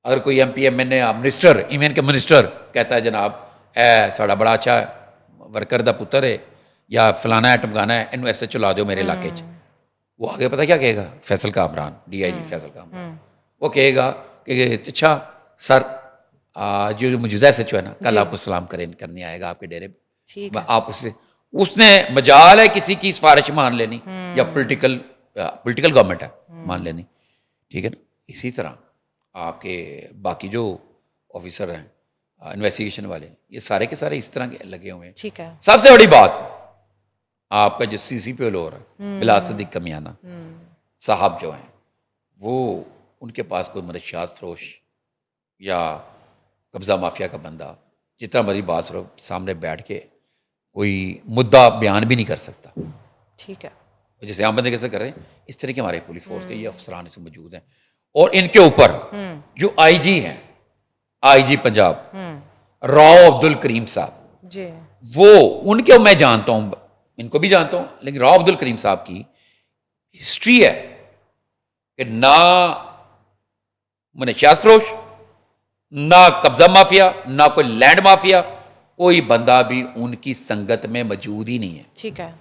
اگر کوئی M P M N a minister, even کے منسٹر کہتا ہے جناب اے ساڑا بڑا اچھا ورکر دا پتر ہے یا فلانا ہے ٹمکانا ہے, انہوں ایس ایچ او لا دو میرے علاقے چ, وہ آگے پتہ کیا کہے گا؟ فیصل کامران, ڈی آئی جی فیصل کامران, وہ کہے گا کہ اچھا سر جو موجودہ ایس ایچ او ہے نا, کل آپ کو سلام کرنے آئے گا آپ کے ڈیرے پہ. آپ اس نے مجال ہے کسی کی سفارش مان لینی یا پولیٹیکل گورنمنٹ ہے مان لینی. ٹھیک ہے نا. اسی طرح آپ کے باقی جو آفیسر ہیں انویسٹیگیشن والے, یہ سارے کے سارے اس طرح کے لگے ہوئے ہیں. ٹھیک ہے. سب سے بڑی بات, آپ کا جو سی سی پی او ہے بلال صدیق کمیانہ صاحب جو ہیں, وہ ان کے پاس کوئی منشیات فروش یا قبضہ مافیا کا بندہ جتنا مرضی بات سنو سامنے بیٹھ کے کوئی مدعا بیان بھی نہیں کر سکتا. ٹھیک ہے. جیسے عام بندے کیسے کر رہے ہیں, اس طرح کے ہمارے پولیس فورس کے یہ افسران اس میں موجود ہیں. اور ان کے اوپر جو آئی جی ہیں, آئی جی پنجاب راؤ عبد الکریم صاحب, جی, وہ ان کے میں جانتا ہوں, ان کو بھی جانتا ہوں, لیکن راؤ عبد الکریم صاحب کی ہسٹری ہے کہ نہ منشیات فروش, نہ قبضہ مافیا, نہ کوئی لینڈ مافیا, کوئی بندہ بھی ان کی سنگت میں موجود ہی نہیں ہے. ٹھیک ہے.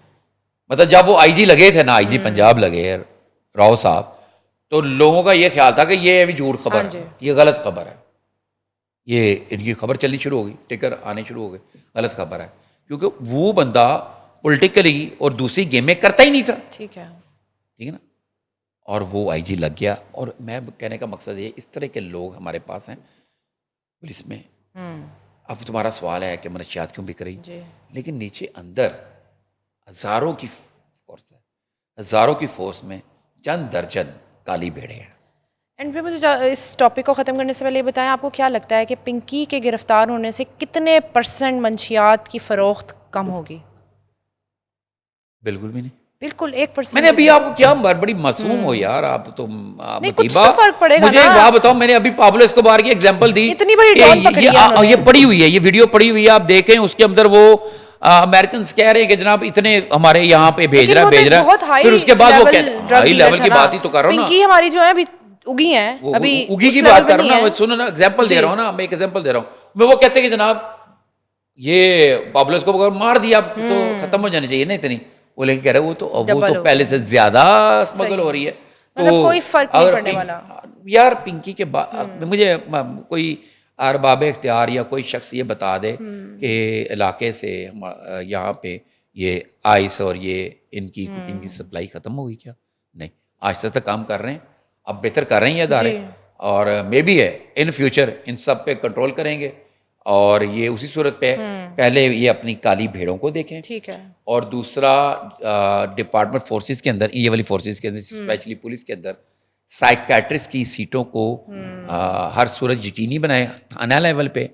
مطلب جب وہ آئی جی لگے تھے نا, آئی جی پنجاب لگے راؤ صاحب, تو لوگوں کا یہ خیال تھا کہ یہ ابھی جھوٹ خبر ہے, یہ غلط خبر ہے, یہ ان کی خبر چلنی شروع ہو گئی, ٹکر آنے شروع ہو گئے, غلط خبر ہے, کیونکہ وہ بندہ پولیٹیکلی اور دوسری گیم میں کرتا ہی نہیں تھا. ٹھیک ہے. ٹھیک ہے نا. اور وہ آئی جی لگ گیا. اور میں کہنے کا مقصد یہ, اس طرح کے لوگ ہمارے پاس ہیں پولیس میں. اب تمہارا سوال ہے کہ منشیات کیوں بک رہی, لیکن نیچے اندر ہزاروں کی فورس ہے, ہزاروں کی فورس میں چند درجن کالی بھیڑے ہیں. اینڈ پھر مجھے اس ٹاپک کو ختم کرنے سے پہلے یہ بتائیں, آپ کو کیا لگتا ہے کہ پنکی کے گرفتار ہونے سے کتنے % منشیات کی فروخت کم ہوگی؟ بالکل بھی نہیں. بالکل 1%. میں نے ابھی آپ کو کیا بڑی معصوم ہو یار آپ تو, کچھ تو فرق پڑے گا. مجھے ایک بات بتاؤ, میں نے ابھی پابلو اسکوبار کی ایگزامپل دی, اتنی بڑی ڈان پکڑی ہے, یہ پڑی ہوئی ہے, یہ ویڈیو پڑی ہوئی ہے, آپ دیکھیں اس کے اندر وہ امریکنز کہہ رہے ہیں کہ جناب اتنے ہمارے یہاں پہ بھیج رہا ہے, پھر اس کے بعد وہ ہائی لیول کی بات ہی تو کر رہا ہوں نا. پنکی ہماری جو ہے ابھی اگی ہیں, ابھی اگی کی بات کر رہا ہوں نا, سنو نا, ایگزامپل دے رہا ہوں نا, میں ایک ایگزامپل دے رہا ہوں. میں وہ کہتے ہیں کہ جناب یہ پابلو اسکوبار مار دیا, اب تو ختم ہو جانی چاہیے نا اتنی. وہ لیکن کہہ رہے وہ تو پہلے سے زیادہ اسمگل ہو رہی ہے. مطلب کوئی فرق نہیں پڑنے والا یار. پنکی کے بعد مجھے کوئی ارباب اختیار یا کوئی شخص یہ بتا دے کہ علاقے سے یہاں پہ یہ آئس اور یہ ان کی کوکنگ کی سپلائی ختم ہو گئی کیا؟ نہیں, آہستہ آہستہ کام کر رہے ہیں, اب بہتر کر رہے ہیں یہ ادارے, اور مے بی ہے ان فیوچر ان سب پہ کنٹرول کریں گے. اور یہ اسی صورت پہ پہلے یہ اپنی کالی بھیڑوں کو دیکھیں. ٹھیک ہے. اور دوسرا ڈپارٹمنٹ فورسز کے اندر, یہ والی فورسز کے اندر, اسپیشلی پولیس کے اندر سائیکیٹرسٹ کی سیٹوں کو ہر صورت یقینی بنائے تھانہ لیول پہ.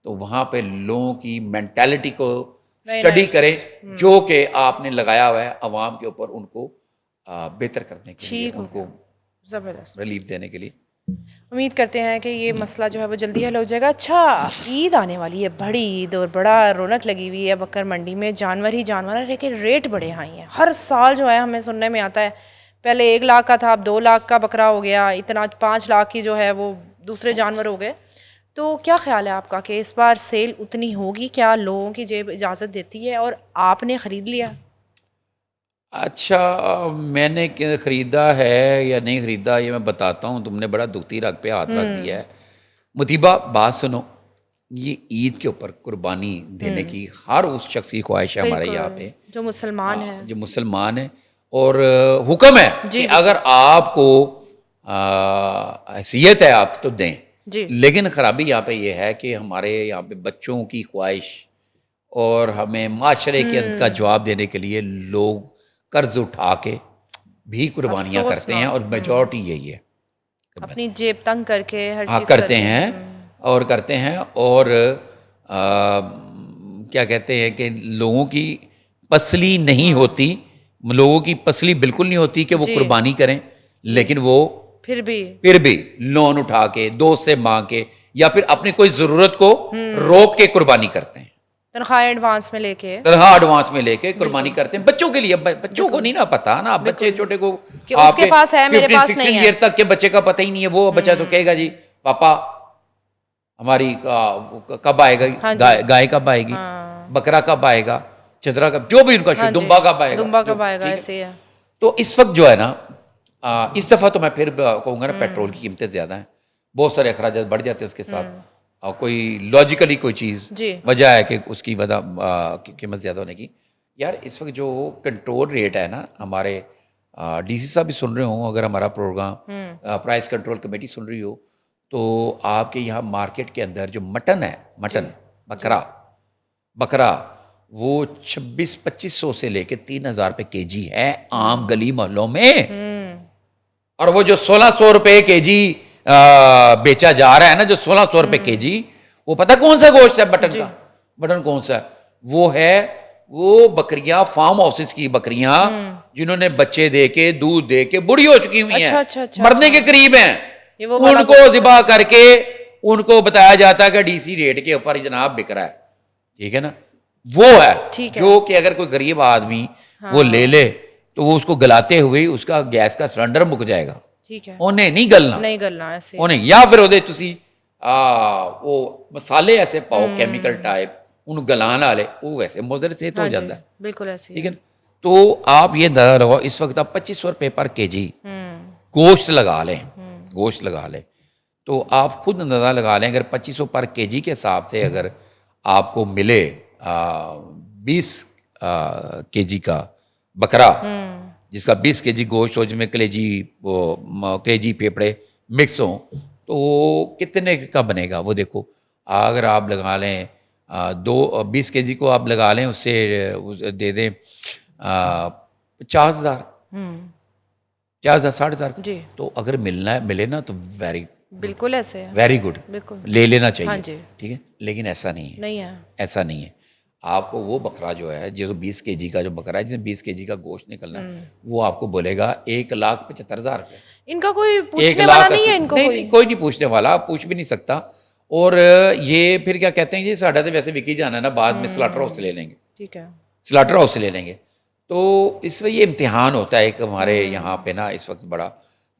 تو وہاں پہ لوگوں کی مینٹالٹی کو اسٹڈی کریں جو کہ آپ نے لگایا ہوا ہے عوام کے اوپر, ان کو بہتر کرنے کے لیے, ان کو زبردست ریلیف دینے کے لیے. امید کرتے ہیں کہ یہ مسئلہ جو ہے وہ جلدی حل ہو جائے گا. اچھا, عید آنے والی ہے, بڑی عید, اور بڑا رونق لگی ہوئی ہے بکر منڈی میں, جانور ہی جانور ہے, لیکن ریٹ بڑے ہائی ہیں. ہر سال جو ہے ہمیں سننے میں آتا ہے پہلے 1 لاکھ کا تھا, اب 2 لاکھ کا بکرا ہو گیا, اتنا 5 لاکھ کی جو ہے وہ دوسرے جانور ہو گئے. تو کیا خیال ہے آپ کا کہ اس بار سیل اتنی ہوگی؟ کیا لوگوں کی جیب اجازت دیتی ہے, اور آپ نے خرید لیا؟ اچھا, میں نے خریدا ہے یا نہیں خریدا یہ میں بتاتا ہوں. تم نے بڑا دکھتی رگ پہ ہاتھ رکھ دیا ہے. مطیبہ بات سنو, یہ عید کے اوپر قربانی دینے کی ہر اس شخص کی خواہش ہے ہمارے یہاں پہ جو مسلمان ہے, جو مسلمان ہے, اور حکم ہے کہ اگر آپ کو حیثیت ہے آپ کی تو دیں. لیکن خرابی یہاں پہ یہ ہے کہ ہمارے یہاں پہ بچوں کی خواہش اور ہمیں معاشرے کے اندر کا جواب دینے کے لیے لوگ قرض اٹھا کے بھی قربانیاں کرتے ہیں, اور میجورٹی یہی ہے, اپنی جیب تنگ کر کے ہر چیز کرتے ہیں. اور کیا کہتے ہیں کہ لوگوں کی پسلی نہیں ہوتی, لوگوں کی پسلی بالکل نہیں ہوتی کہ وہ قربانی کریں, لیکن وہ پھر بھی لون اٹھا کے, دوست سے مانگ کے, یا پھر اپنی کوئی ضرورت کو روک کے قربانی کرتے ہیں, تنخواہ ایڈوانس میں لے کے قربانی کرتے ہیں بچوں کے لیے. بچوں کو نہیں نا پتا نا, بچے چھوٹے کو اس کے پاس ہے, میرے پاس نہیں ہے, 16 ایئر تک کے بچے کا پتہ ہی نہیں ہے. وہ بچہ تو کہے گا جی پاپا ہماری کب آئے گا, گائے کب آئے گی, بکرا کب آئے گا, چترا کب, جو بھی ان کا دمبا کب آئے گا. ایسے ہے. تو اس وقت جو ہے نا, اس دفعہ تو میں پھر کہوں گا نا, پیٹرول کی قیمتیں زیادہ ہیں, بہت سارے اخراجات بڑھ جاتے ہیں اس کے ساتھ, اور کوئی لاجیکلی کوئی چیز وجہ ہے کہ اس کی وجہ قیمت زیادہ ہونے کی. یار اس وقت جو کنٹرول ریٹ ہے نا, ہمارے ڈی سی صاحب بھی سن رہے ہوں اگر ہمارا پروگرام, پرائس کنٹرول کمیٹی سن رہی ہو, تو آپ کے یہاں مارکیٹ کے اندر جو مٹن ہے, بکرا وہ 2600 سے لے کے 3000 روپے کے جی ہے عام گلی محلوں میں, اور وہ جو 1600 روپے کے جی بیچا جا رہا ہے نا, جو 1600 روپے کے جی, وہ پتہ کون سا گوشت ہے مٹن کا, مٹن کون سا ہے, وہ ہے وہ بکریاں, فارم ہاؤسز کی بکریاں جنہوں نے بچے دے کے دودھ دے کے بڑی ہو چکی ہوئی ہیں, مرنے کے قریب ہیں, ان کو ذبح کر کے ان کو بتایا جاتا ہے کہ ڈی سی ریٹ کے اوپر جناب بک رہا ہے. ٹھیک ہے نا, وہ ہے جو کہ اگر کوئی غریب آدمی وہ لے لے تو وہ اس کو گلاتے ہوئے اس کا گیس کا سلنڈر مک جائے گا. انہیں نہیں گلنا ایسے, انہیں یا پھر وہ تسی وہ مسالے ایسے پاؤ کیمیکل ٹائپ, ان گلان والے, وہ ویسے مضر صحت ہو جاتا ہے. بالکل ایسے. ٹھیک ہے, تو آپ یہ اندازہ لگاؤ اس وقت آپ 2500 روپے پر کے جی گوشت لگا لیں, تو آپ خود اندازہ لگا لیں اگر 2500 پر کے جی کے حساب سے اگر آپ کو ملے 20 کے جی کا بکرا, جس کا 20 کے جی گوشت ہو, جس میں کلیجی پھیپڑے مکس ہوں, تو وہ کتنے کا بنے گا وہ دیکھو. اگر آپ لگا لیں 20 کے جی کو آپ لگا لیں, اس سے دے دیں 50,000 60,000, تو اگر ملے نا تو بالکل ایسے ویری گڈ, لے لینا چاہیے. ٹھیک ہے, لیکن ایسا نہیں ہے. آپ کو وہ بکرا جو ہے جو 20 کے جی کا جو بکرا ہے, جس میں 20 کے جی کا گوشت نکلنا ہے, وہ آپ کو بولے گا 1,75,000 روپے. ان کا کوئی پوچھنے والا نہیں ہے, ان کو کوئی نہیں پوچھنے والا, آپ پوچھ بھی نہیں سکتا. اور یہ پھر کیا کہتے ہیں جی ساڈا تو ویسے وکی جانا ہے نا, بعد میں سلاٹر ہاؤس سے لے لیں گے. ٹھیک ہے, سلاٹر ہاؤس سے لے لیں گے. تو اس میں یہ امتحان ہوتا ہے ایک ہمارے یہاں پہ نا اس وقت بڑا.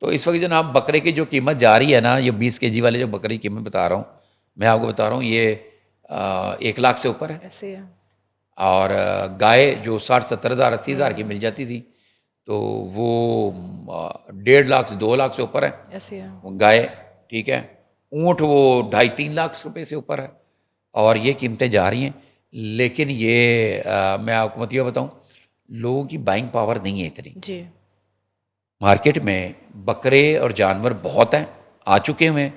تو اس وقت جناب بکرے کی جو قیمت جا رہی ہے نا, یہ 20 کے جی والے جو بکرے کی قیمت بتا رہا ہوں, میں آپ کو بتا رہا ہوں, یہ 1 لاکھ سے اوپر ہے. اور گائے جو 60-70 ہزار 80 ہزار کی مل جاتی تھی, تو وہ 1.5 لاکھ سے 2 لاکھ سے اوپر ہے گائے. ٹھیک ہے, اونٹ وہ 2.5-3 لاکھ روپے سے اوپر ہے, اور یہ قیمتیں جا رہی ہیں. لیکن یہ میں آپ کو مطلب بتاؤں, لوگوں کی بائنگ پاور نہیں ہے اتنی. مارکیٹ میں بکرے اور جانور بہت ہیں, آ چکے ہوئے ہیں,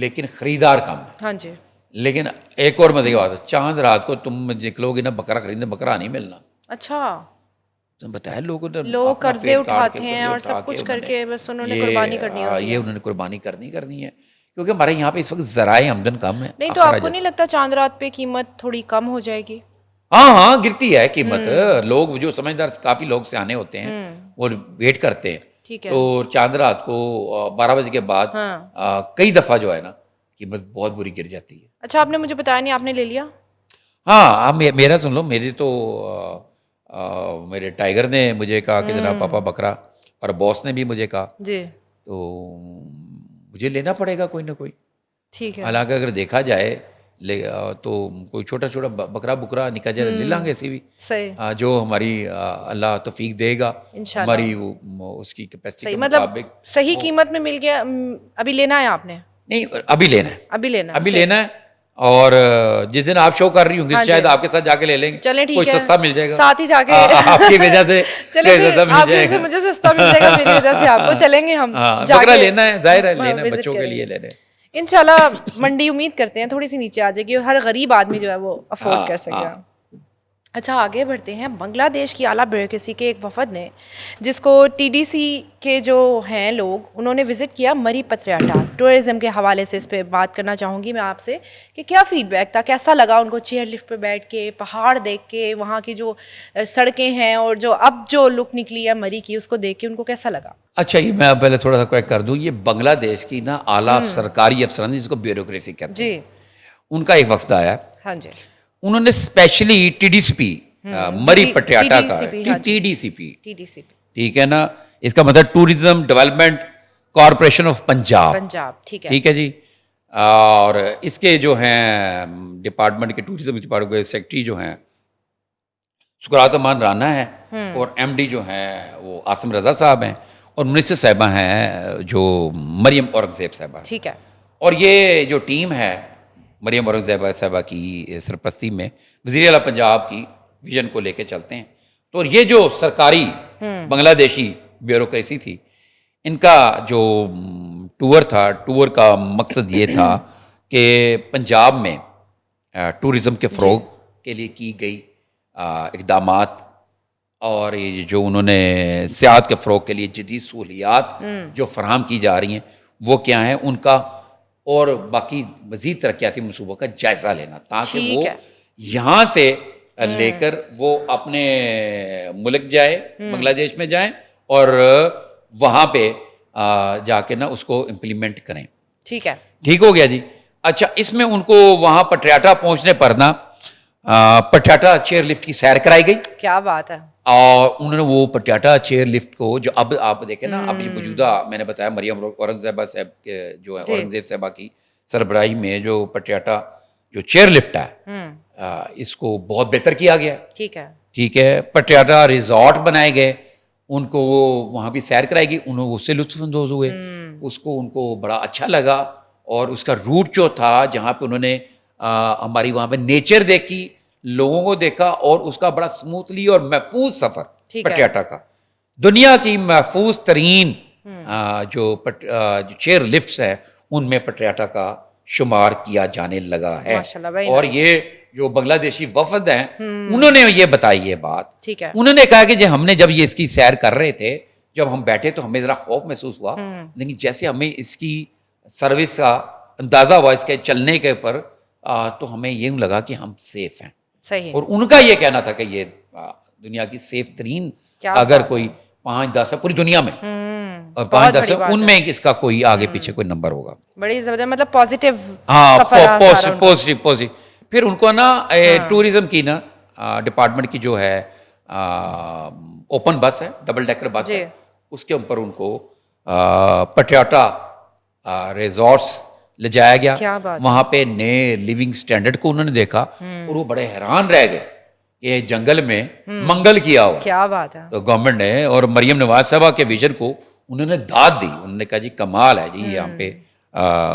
لیکن خریدار کم ہے. لیکن ایک اور مزے کی بات ہے, چاند رات کو تم نکلو گے نا بکرا خریدنے, بکرا نہیں ملنا. اچھا, تم بتایا لوگ قرضے اٹھاتے ہیں اور سب کچھ کر کے بس انہوں نے قربانی کرنی ہوتی ہے. یہ انہوں نے قربانی کرنی ہے, کیونکہ ہمارے یہاں پہ اس وقت ذرائع آمدن کم ہے. نہیں تو آپ کو نہیں لگتا چاند رات پہ قیمت تھوڑی کم ہو جائے گی؟ ہاں گرتی ہے قیمت. لوگ جو سمجھدار کافی لوگ سیانے ہوتے ہیں وہ ویٹ کرتے ہیں. ٹھیک ہے. تو چاند رات کو 12 بجے کے بعد کئی دفعہ جو ہے نا قیمت بہت بری گر جاتی ہے. اچھا, آپ نے مجھے بتایا نہیں, آپ نے لے لیا؟ ہاں, آپ میرا سن لو. میری تو میرے ٹائیگر نے مجھے کہا کہ جناب پاپا بکرا, اور باس نے بھی مجھے کہا جی, تو مجھے لینا پڑے گا کوئی نہ کوئی. ٹھیک ہے. حالانکہ اگر دیکھا جائے تو کوئی چھوٹا چھوٹا بکرا نکا جائے لے لیں گے ایسی بھی, صحیح, جو ہماری اللہ توفیق دے گا ہماری اس کی کیپیسٹی کے مطابق. صحیح قیمت میں مل گیا. ابھی لینا ہے آپ نے؟ نہیں, ابھی لینا ہے. اور جس دن آپ شو کر رہی ہوں گی شاید آپ کے ساتھ جا کے لے لیں گے. چلیں ٹھیک ہے, کوئی سستا مل جائے گا ساتھ ہی جا کے آپ کی وجہ سے. چلیں مجھے سستا مل جائے گا میری وجہ سے, آپ کو چلیں گے ہم. بکرا لینا ہے, ظاہر ہے لینا ہے, بچوں کے لیے لینا ہے انشاءاللہ. منڈی امید کرتے ہیں تھوڑی سی نیچے آ جائے گی, ہر غریب آدمی جو ہے وہ افورڈ کر سکے گا. اچھا, آگے بڑھتے ہیں. بنگلہ دیش کی اعلیٰ بیوروکریسی کے ایک وفد نے, جس کو ٹی ڈی سی کے جو ہیں لوگ, انہوں نے وزٹ کیا مری پتریاٹا. ٹورزم کے حوالے سے اس پہ بات کرنا چاہوں گی میں آپ سے کہ کیا فیڈ بیک تھا, کیسا لگا ان کو چیئر لفٹ پہ بیٹھ کے, پہاڑ دیکھ کے, وہاں کی جو سڑکیں ہیں اور جو اب جو لک نکلی ہے مری کی, اس کو دیکھ کے ان کو کیسا لگا؟ اچھا, یہ میں پہلے تھوڑا سا کریکٹ کر دوں. یہ بنگلہ دیش کی نا اعلیٰ سرکاری افسران جس کو بیوروکریسی کہتے ہیں, جی, ان کا ایک وفد آیا. ہاں جی. انہوں نے اسپیشلی ٹی ڈی سی پی مری پٹیاٹا کا, ٹی ڈی سی پی, ٹھیک ہے نا, اس کا مطلب tourism development corporation of Punjab, ٹھیک ہے جی. اور اس کے جو ہیں ڈپارٹمنٹ کے ٹورزم ڈپارٹمنٹ کے سیکرٹری جو ہیں سکرات امان رانا ہے, اور ایم ڈی جو ہیں وہ عاصم رضا صاحب ہیں, اور منسٹر صاحبہ ہیں جو مریم اورنگزیب صاحبہ, ٹھیک ہے. اور یہ جو ٹیم ہے مریم اورنگزیب صاحبہ کی سرپرستی میں وزیر اعلیٰ پنجاب کی ویژن کو لے کے چلتے ہیں. تو یہ جو سرکاری بنگلہ دیشی بیوروکریسی تھی, ان کا جو ٹور تھا, ٹور کا مقصد یہ تھا کہ پنجاب میں ٹورزم کے فروغ کے لیے کی گئی اقدامات, اور یہ جو انہوں نے سیاحت کے فروغ کے لیے جدید سہولیات جو فراہم کی جا رہی ہیں وہ کیا ہیں, ان کا اور باقی مزید ترقیاتی منصوبوں کا جائزہ لینا, تاکہ وہ یہاں سے لے کر وہ اپنے ملک جائے, بنگلہ دیش میں جائیں, اور وہاں پہ جا کے نا اس کو امپلیمنٹ کریں. ٹھیک ہے, ٹھیک ہو گیا جی. اچھا, اس میں ان کو وہاں پٹیاٹا پہنچنے پر نا پٹیاٹا چیئر لفٹ کی سیر کرائی گئی. کیا بات ہے. اور انہوں نے وہ پٹیاٹا چیئر لفٹ کو, جو اب آپ دیکھیں نا, اب یہ موجودہ میں نے بتایا مریم اورنگزیبہ صاحب کے جو ہے اورنگزیب صاحبہ کی سربراہی میں جو پٹیاٹا جو چیئر لفٹ ہے, اس کو بہت بہتر کیا گیا. ٹھیک ہے. پٹیاٹا ریزورٹ بنائے گئے, ان کو وہاں بھی سیر کرائی گئی, انہوں اس سے لطف اندوز ہوئے, اس کو ان کو بڑا اچھا لگا. اور اس کا روٹ جو تھا جہاں پہ انہوں نے ہماری وہاں پہ نیچر دیکھی, لوگوں کو دیکھا, اور اس کا بڑا سموتھلی اور محفوظ سفر پٹیاٹا کا, دنیا کی محفوظ ترین جو چیئر لفٹس ہیں ان میں پٹیاٹا کا شمار کیا جانے لگا ہے. اور یہ جو بنگلہ دیشی وفد ہیں انہوں نے یہ بتائی یہ بات, انہوں نے کہا کہ ہم نے جب یہ اس کی سیر کر رہے تھے, جب ہم بیٹھے تو ہمیں ذرا خوف محسوس ہوا, لیکن جیسے ہمیں اس کی سروس کا اندازہ ہوا اس کے چلنے کے پر, تو ہمیں یہ لگا کہ ہم سیف ہیں. اور ان کا یہ کہنا تھا کہ یہ دنیا کی سیف ترین اگر کوئی 5-10 ہے پوری دنیا میں, اور 5-10 ان میں اس کا کوئی آگے پیچھے کوئی نمبر ہوگا. بڑی زبردست, مطلب پازیٹیو. ہاں, پازیٹیو. پھر ان کو نا ٹورزم کی نا ڈپارٹمنٹ کی جو ہے اوپن بس ہے, ڈبل ڈیکر بس ہے, اس کے اوپر ان کو پٹیاٹا ریزورٹس لے جایا گیا. وہاں پہ نئے لیونگ سٹینڈرڈ کو انہوں نے دیکھا, اور وہ بڑے حیران رہ گئے کہ جنگل میں منگل کیا ہوا. کیا بات ہے. تو گورنمنٹ نے اور مریم نواز صاحبہ کے ویژن کو انہوں نے داد دی, انہوں نے کہا جی کمال ہے جی, یہاں پہ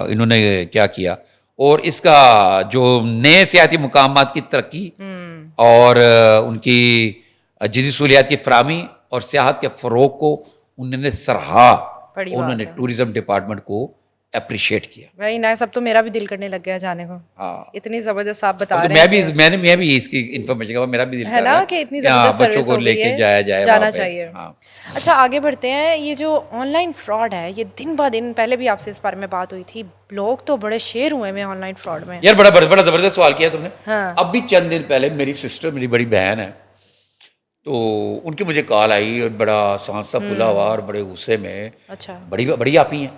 انہوں نے کیا کیا. اور اس کا جو نئے سیاحتی مقامات کی ترقی اور ان کی جدید سہولیات کی فراہمی اور سیاحت کے فروغ کو انہوں نے سراہا. انہوں نے ٹورزم ڈپارٹمنٹ کو اپریشیٹ کیا. Very nice. اب تو میرا بھی دل کرنے لگ گیا جانے کو. ہاں اتنی زبردست آپ بتا تو رہے ہیں. میں بھی اس کی انفارمیشن کا میرا بھی دل ہے کر رہا نا ہے کہ اتنی کہ ہاں زبردست بچوں سروس کو ہو لے گئی کے ہے, جایا جانا وہاں پہ. چاہیے. ہاں اچھا آگے بڑھتے ہیں. یہ جو آن لائن فراڈ ہے یہ دن بہ دن, پہلے بھی آپ سے اس بارے میں بات ہوئی تھی, لوگ تو بڑے شیر ہوئے ہیں آن لائن فراڈ میں. یار بڑا زبردست سوال کیا تم نے. ہاں اب بھی چند دن پہلے میری سسٹر, میری بڑی بہن ہے, تو ان کی مجھے کال آئی اور بڑا سانس سا پھولا ہوا اور بڑے غصے میں, اچھا بڑی آپ ہی ہیں.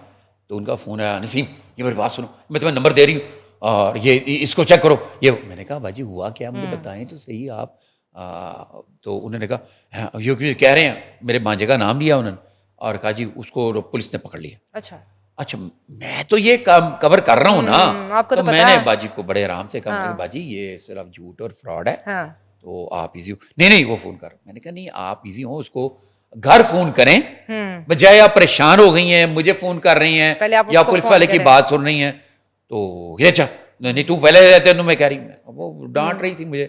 تو ان کا فون آیا, نسیم یہ میری بات سنو, میں تمہیں نمبر دے رہی ہوں اور یہ اس کو چیک کرو. یہ میں نے کہا باجی ہوا کیا, مجھے بتائیں تو صحیح آپ. تو انہوں نے کہا یہ کہہ رہے ہیں, میرے مانجے کا نام لیا انہوں نے اور کہا جی اس کو پولیس نے پکڑ لیا. اچھا میں تو یہ کور کر رہا ہوں نا, تو میں نے باجی کو بڑے آرام سے کہا باجی یہ صرف جھوٹ اور فراڈ ہے, تو آپ ایزی ہو. نہیں وہ فون کر. میں نے کہا نہیں آپ ایزی ہو, اس کو گھر فون کریں بجائے آپ پریشان ہو گئی ہیں, مجھے فون کر رہی ہیں یا پولیس والے کی بات سن رہی ہیں. تو یہ اچھا نہیں تو پہلے رہتے میں کہہ رہی, وہ ڈانٹ رہی تھی مجھے.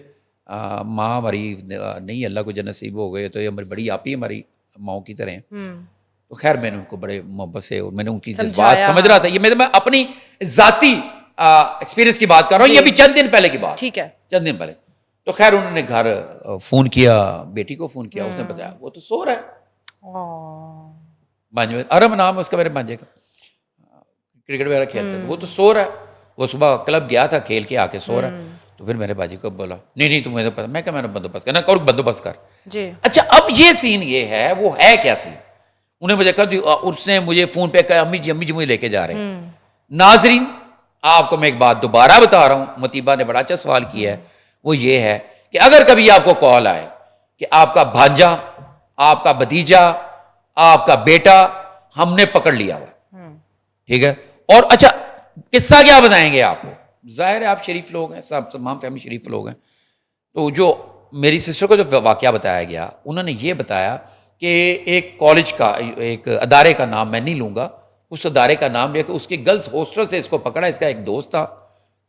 ماں ہماری نہیں اللہ کو جو نصیب ہو گئے تو یہ ہماری بڑی آپ ہی ہماری ماؤں کی طرح ہیں. تو خیر میں نے ان کو بڑے محبت سے, اور میں نے ان کی جذبات سمجھ رہا تھا. یہ میں اپنی ذاتی ایکسپیرینس کی بات کر رہا ہوں, یہ بھی چند دن پہلے کی بات, ٹھیک ہے چند دن پہلے. تو خیر انہوں نے گھر فون کیا, بیٹی کو فون کیا, اس نے بتایا وہ تو سو رہا ہے. مانجے ارم نام ہے اس کا, میرے مانجے کا, کرکٹ وغیرہ کھیلتا ہے, تو وہ تو سو رہا ہے. وہ صبح کلب گیا تھا, کھیل کے آ کے سو رہا ہے. تو پھر میرے باجی کو بولا نہیں تمہیں تو پتا, میں کہ میں نے بندوبست کرنا, کرو بندوبست کر. جی اچھا اب یہ سین یہ ہے, وہ ہے کیا سین. انہیں مجھے کہا, اس نے مجھے فون پہ کہا امی جی مجھے لے کے جا رہے ہیں. ناظرین آپ کو میں ایک بات دوبارہ بتا رہا ہوں, متیبہ نے بڑا اچھا سوال کیا ہے, وہ یہ ہے کہ اگر کبھی آپ کو کال آئے کہ آپ کا بھانجا, آپ کا بھتیجا, آپ کا بیٹا ہم نے پکڑ لیا ہوا, ٹھیک ہے, اور اچھا قصہ کیا بتائیں گے آپ کو, ظاہر ہے آپ شریف لوگ ہیں, سب تمام فیملی شریف لوگ ہیں. تو جو میری سسٹر کو جو واقعہ بتایا گیا, انہوں نے یہ بتایا کہ ایک کالج کا, ایک ادارے کا نام میں نہیں لوں گا, اس ادارے کا نام لے کے اس کے گرلز ہاسٹل سے اس کو پکڑا. اس کا ایک دوست تھا,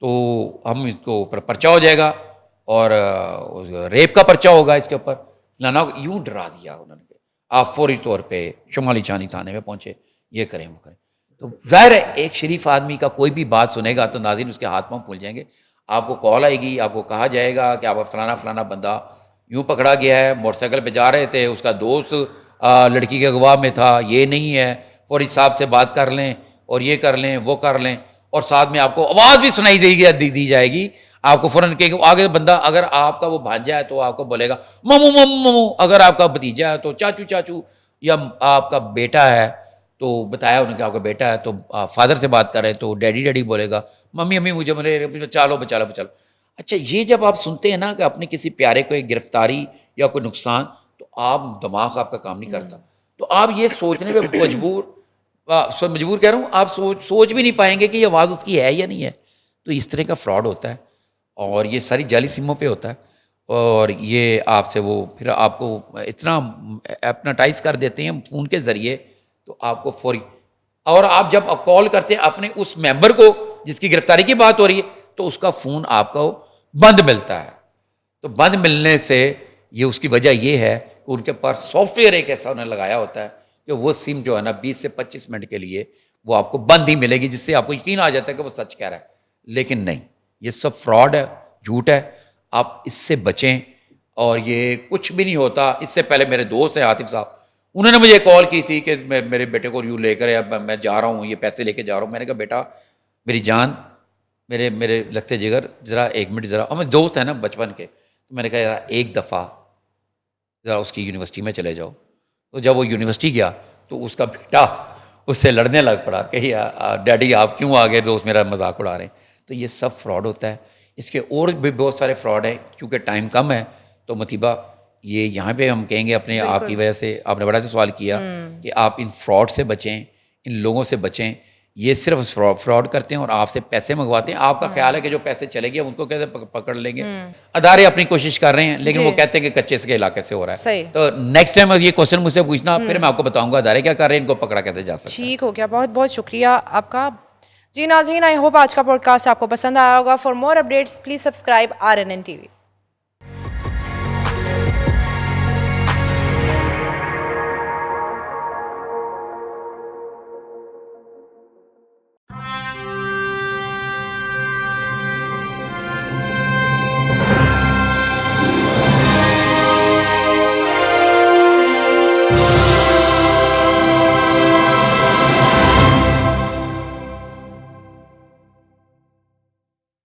تو ہم اس کو پرچہ ہو جائے گا اور ریپ کا پرچہ ہوگا اس کے اوپر, لانا یوں ڈرا دیا انہوں نے. آپ فوری طور پہ شمالی چانی تھانے میں پہنچے, یہ کریں وہ کریں. تو ظاہر ہے ایک شریف آدمی کا کوئی بھی بات سنے گا تو ناظرین اس کے ہاتھ پاؤں پھول جائیں گے. آپ کو کال آئے گی, آپ کو کہا جائے گا کہ آپ فلانا بندہ یوں پکڑا گیا ہے, موٹر سائیکل پہ جا رہے تھے, اس کا دوست لڑکی کے اغوا میں تھا, یہ نہیں ہے, فوری صاحب سے بات کر لیں اور یہ کر لیں وہ کر لیں. اور ساتھ میں آپ کو آواز بھی سنائی دی جائے گی, آپ کو فوراً کہ آگے بندہ, اگر آپ کا وہ بھانجا ہے تو آپ کو بولے گا ممو ممو ممو, اگر آپ کا بھتیجا ہے تو چاچو چاچو, یا آپ کا بیٹا ہے تو بتایا انہوں نے کہ آپ کا بیٹا ہے تو فادر سے بات کر رہے ہیں تو ڈیڈی ڈیڈی بولے گا, ممی امی مجھے بولے چالو بچالو. اچھا یہ جب آپ سنتے ہیں نا کہ اپنے کسی پیارے کو ایک گرفتاری یا کوئی نقصان, تو آپ دماغ آپ کا کام نہیں کرتا, تو آپ یہ سوچنے پہ مجبور کہہ رہا ہوں, آپ سوچ بھی نہیں پائیں گے کہ یہ آواز اس کی ہے یا نہیں ہے. تو اس طرح کا فراڈ ہوتا ہے, اور یہ ساری جعلی سموں پہ ہوتا ہے, اور یہ آپ سے وہ پھر آپ کو اتنا ایپناٹائز کر دیتے ہیں فون کے ذریعے, تو آپ کو فوری, اور آپ جب کال کرتے ہیں اپنے اس ممبر کو جس کی گرفتاری کی بات ہو رہی ہے, تو اس کا فون آپ کو بند ملتا ہے. تو بند ملنے سے یہ اس کی وجہ یہ ہے کہ ان کے پاس سافٹ ویئر ایک ایسا انہیں لگایا ہوتا ہے کہ وہ سم جو ہے نا 20 سے 25 منٹ کے لیے وہ آپ کو بند ہی ملے گی, جس سے آپ کو یقین آ جاتا ہے کہ وہ سچ کہہ رہا ہے. لیکن نہیں, یہ سب فراڈ ہے, جھوٹ ہے, آپ اس سے بچیں. اور یہ کچھ بھی نہیں ہوتا. اس سے پہلے میرے دوست ہیں عاطف صاحب, انہوں نے مجھے کال کی تھی کہ میرے بیٹے کو یوں لے کر میں جا رہا ہوں, یہ پیسے لے کے جا رہا ہوں. میں نے کہا بیٹا میری جان, میرے لگتے جگر, ذرا ایک منٹ ذرا, اور میرے دوست ہیں نا بچپن کے, تو میں نے کہا یار ایک دفعہ ذرا اس کی یونیورسٹی میں چلے جاؤ. تو جب وہ یونیورسٹی گیا تو اس کا بیٹا اس سے لڑنے لگ پڑا کہ ڈیڈی آپ کیوں آ گئے, دوست میرا مذاق اڑا رہے ہیں. تو یہ سب فراڈ ہوتا ہے. اس کے اور بھی بہت سارے فراڈ ہیں, کیونکہ ٹائم کم ہے. تو متیبہ یہ یہاں پہ ہم کہیں گے اپنے آپ کی وجہ سے, آپ نے بڑا سا سوال کیا کہ آپ ان فراڈ سے بچیں, ان لوگوں سے بچیں. یہ صرف فراڈ کرتے ہیں اور آپ سے پیسے منگواتے ہیں. آپ کا خیال ہے کہ جو پیسے چلے گئے ان کو کیسے پکڑ لیں گے. ادارے اپنی کوشش کر رہے ہیں, لیکن وہ کہتے ہیں کہ کچے سے علاقے سے ہو رہا ہے. تو نیکسٹ ٹائم یہ کوشچن مجھ سے پوچھنا, پھر میں آپ کو بتاؤں گا ادارے کیا کر رہے ہیں, ان کو پکڑا کیسے جا سکتا ہے. ٹھیک ہو گیا, بہت بہت شکریہ آپ کا. جی ناظرین, آئی ہوپ آج کا پوڈ کاسٹ آپ کو پسند آیا ہوگا. For more updates please subscribe RNN TV.